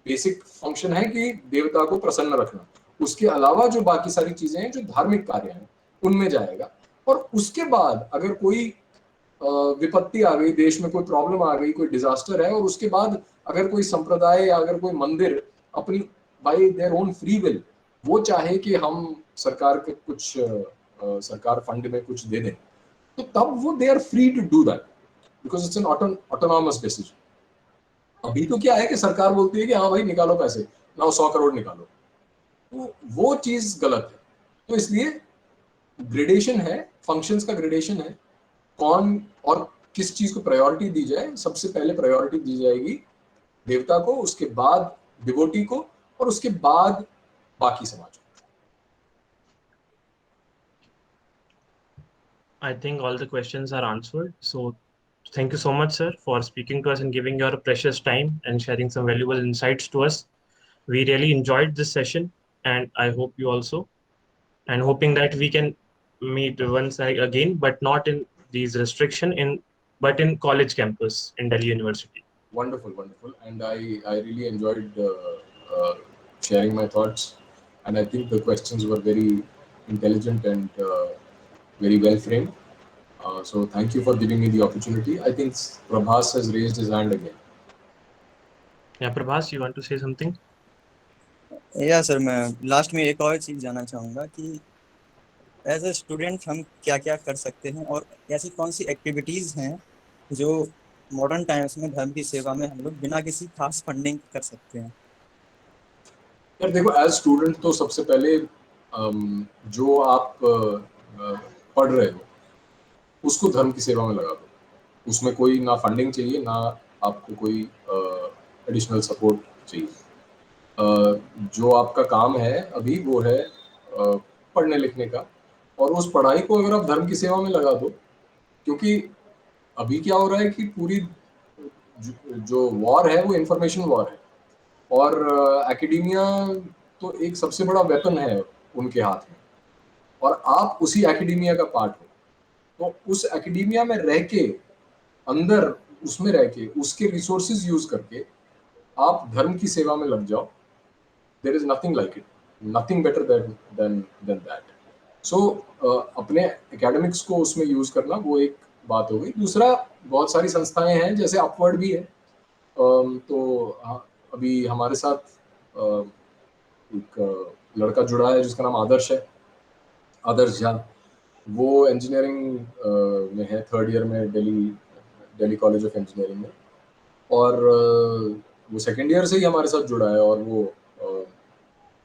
बेसिक फंक्शन है कि देवता को प्रसन्न रखना, उसके अलावा जो बाकी सारी चीजें हैं जो धार्मिक कार्य हैं उनमें जाएगा। और उसके बाद अगर कोई विपत्ति आ गई, देश में कोई प्रॉब्लम आ गई, कोई डिजास्टर है, और उसके बाद अगर कोई संप्रदाय या अगर कोई मंदिर अपनी bye their own free will वो चाहे कि हम सरकार के कुछ सरकार फंड में कुछ दे दें, तो तब वो they are free to do that, because it's an autonomous decision. अभी तो क्या है कि सरकार बोलती है कि हाँ भाई निकालो पैसे, लाओ 100 करोड़ निकालो, तो वो चीज गलत है। तो इसलिए ग्रेडेशन है, फंक्शंस का ग्रेडेशन है, कौन और किस चीज को प्रायोरिटी दी जाए। सबसे पहले प्रायोरिटी दी जाएगी देवता को, उसके बाद डिवोटी को, और उसके बाद बाकी समाज को। I think all the questions are answered. So thank you so much, sir, for speaking to us and giving your precious time and sharing some valuable insights to us. We really enjoyed this session, and I hope you also. And hoping that we can meet once again, but not in these restriction, but in college campus in Delhi University. Wonderful, wonderful, and I really enjoyed sharing my thoughts, and I think the questions were very intelligent and very well framed. So thank you for giving me the opportunity. I think Prabhas has raised his hand again. Yeah, Prabhas, you want to say something? या sir, मैं last में एक और चीज़ जानना चाहूँगा कि as a student हम क्या क्या कर सकते हैं, और ऐसी कौन सी एक्टिविटीज़ हैं जो मॉडर्न टाइम्स में धर्म की सेवा में हम लोग बिना किसी खास फंडिंग कर सकते हैं। यार देखो, एज स्टूडेंट तो सबसे पहले जो आप पढ़ रहे हो उसको धर्म की सेवा में लगा दो। उसमें कोई ना फंडिंग चाहिए, ना आपको कोई एडिशनल सपोर्ट चाहिए। जो आपका काम है अभी वो है पढ़ने लिखने का, और उस पढ़ाई को अगर आप धर्म की सेवा में लगा दो, क्योंकि अभी क्या हो रहा है कि पूरी जो वॉर है वो इंफॉर्मेशन वॉर है, और एकेडेमिया तो एक सबसे बड़ा वेपन है उनके हाथ में, और आप उसी एकेडेमिया का पार्ट हो। तो उस एकेडेमिया में रह के, अंदर उसमें रह के, उसके रिसोर्सेज यूज करके आप धर्म की सेवा में लग जाओ। There is nothing like it, nothing better than that. So अपने एकेडमिक्स को उसमें यूज करना, वो एक बात हो गई। दूसरा, बहुत सारी संस्थाएं हैं, जैसे अपवर्ड भी है। तो अभी हमारे साथ एक लड़का जुड़ा है जिसका नाम आदर्श है, आदर्श झा। वो इंजीनियरिंग में है, 3rd ईयर में, दिल्ली कॉलेज ऑफ इंजीनियरिंग में, और वो 2nd ईयर से ही हमारे साथ जुड़ा है, और वो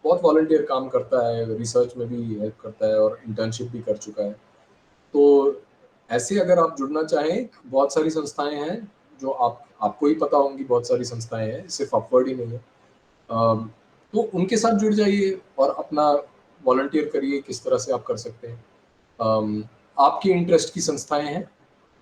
बहुत वॉलंटियर काम करता है, रिसर्च में भी हेल्प करता है, और इंटर्नशिप भी कर चुका है। तो ऐसे अगर आप जुड़ना चाहें, बहुत सारी संस्थाएं हैं जो आपको ही पता होंगी, बहुत सारी संस्थाएं हैं, सिर्फ अपवर्ड ही नहीं है। तो उनके साथ जुड़ जाइए और अपना वॉलंटियर करिए। किस तरह से आप कर सकते हैं, आपकी इंटरेस्ट की संस्थाएं हैं,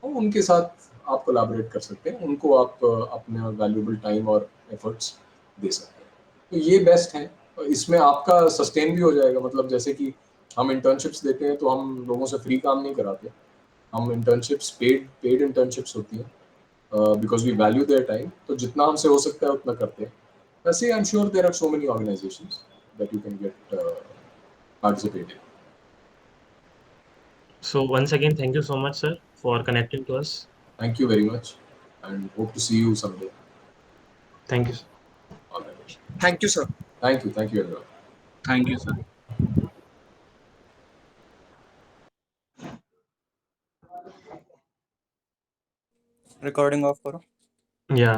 और उनके साथ आप कोलैबोरेट कर सकते हैं, उनको आप अपना वैल्यूएबल टाइम और एफर्ट्स दे सकते हैं। तो ये बेस्ट है, और इसमें आपका सस्टेन भी हो जाएगा। मतलब जैसे कि हम इंटर्नशिप्स देते हैं, तो हम लोगों से फ्री काम नहीं कराते, हम इंटर्नशिप्स पेड इंटर्नशिप्स होती हैं, because we value their time. तो जितना हमसे हो सकता है उतना करते हैं। वैसे I am sure there are so many organisations that you can get participate in. So once again, thank you so much, sir, for connecting to us. Thank you very much, and hope to see you someday. Thank you, sir. All right. Thank you, sir. Thank you everyone. Thank you, sir. Recording of करो। Yeah.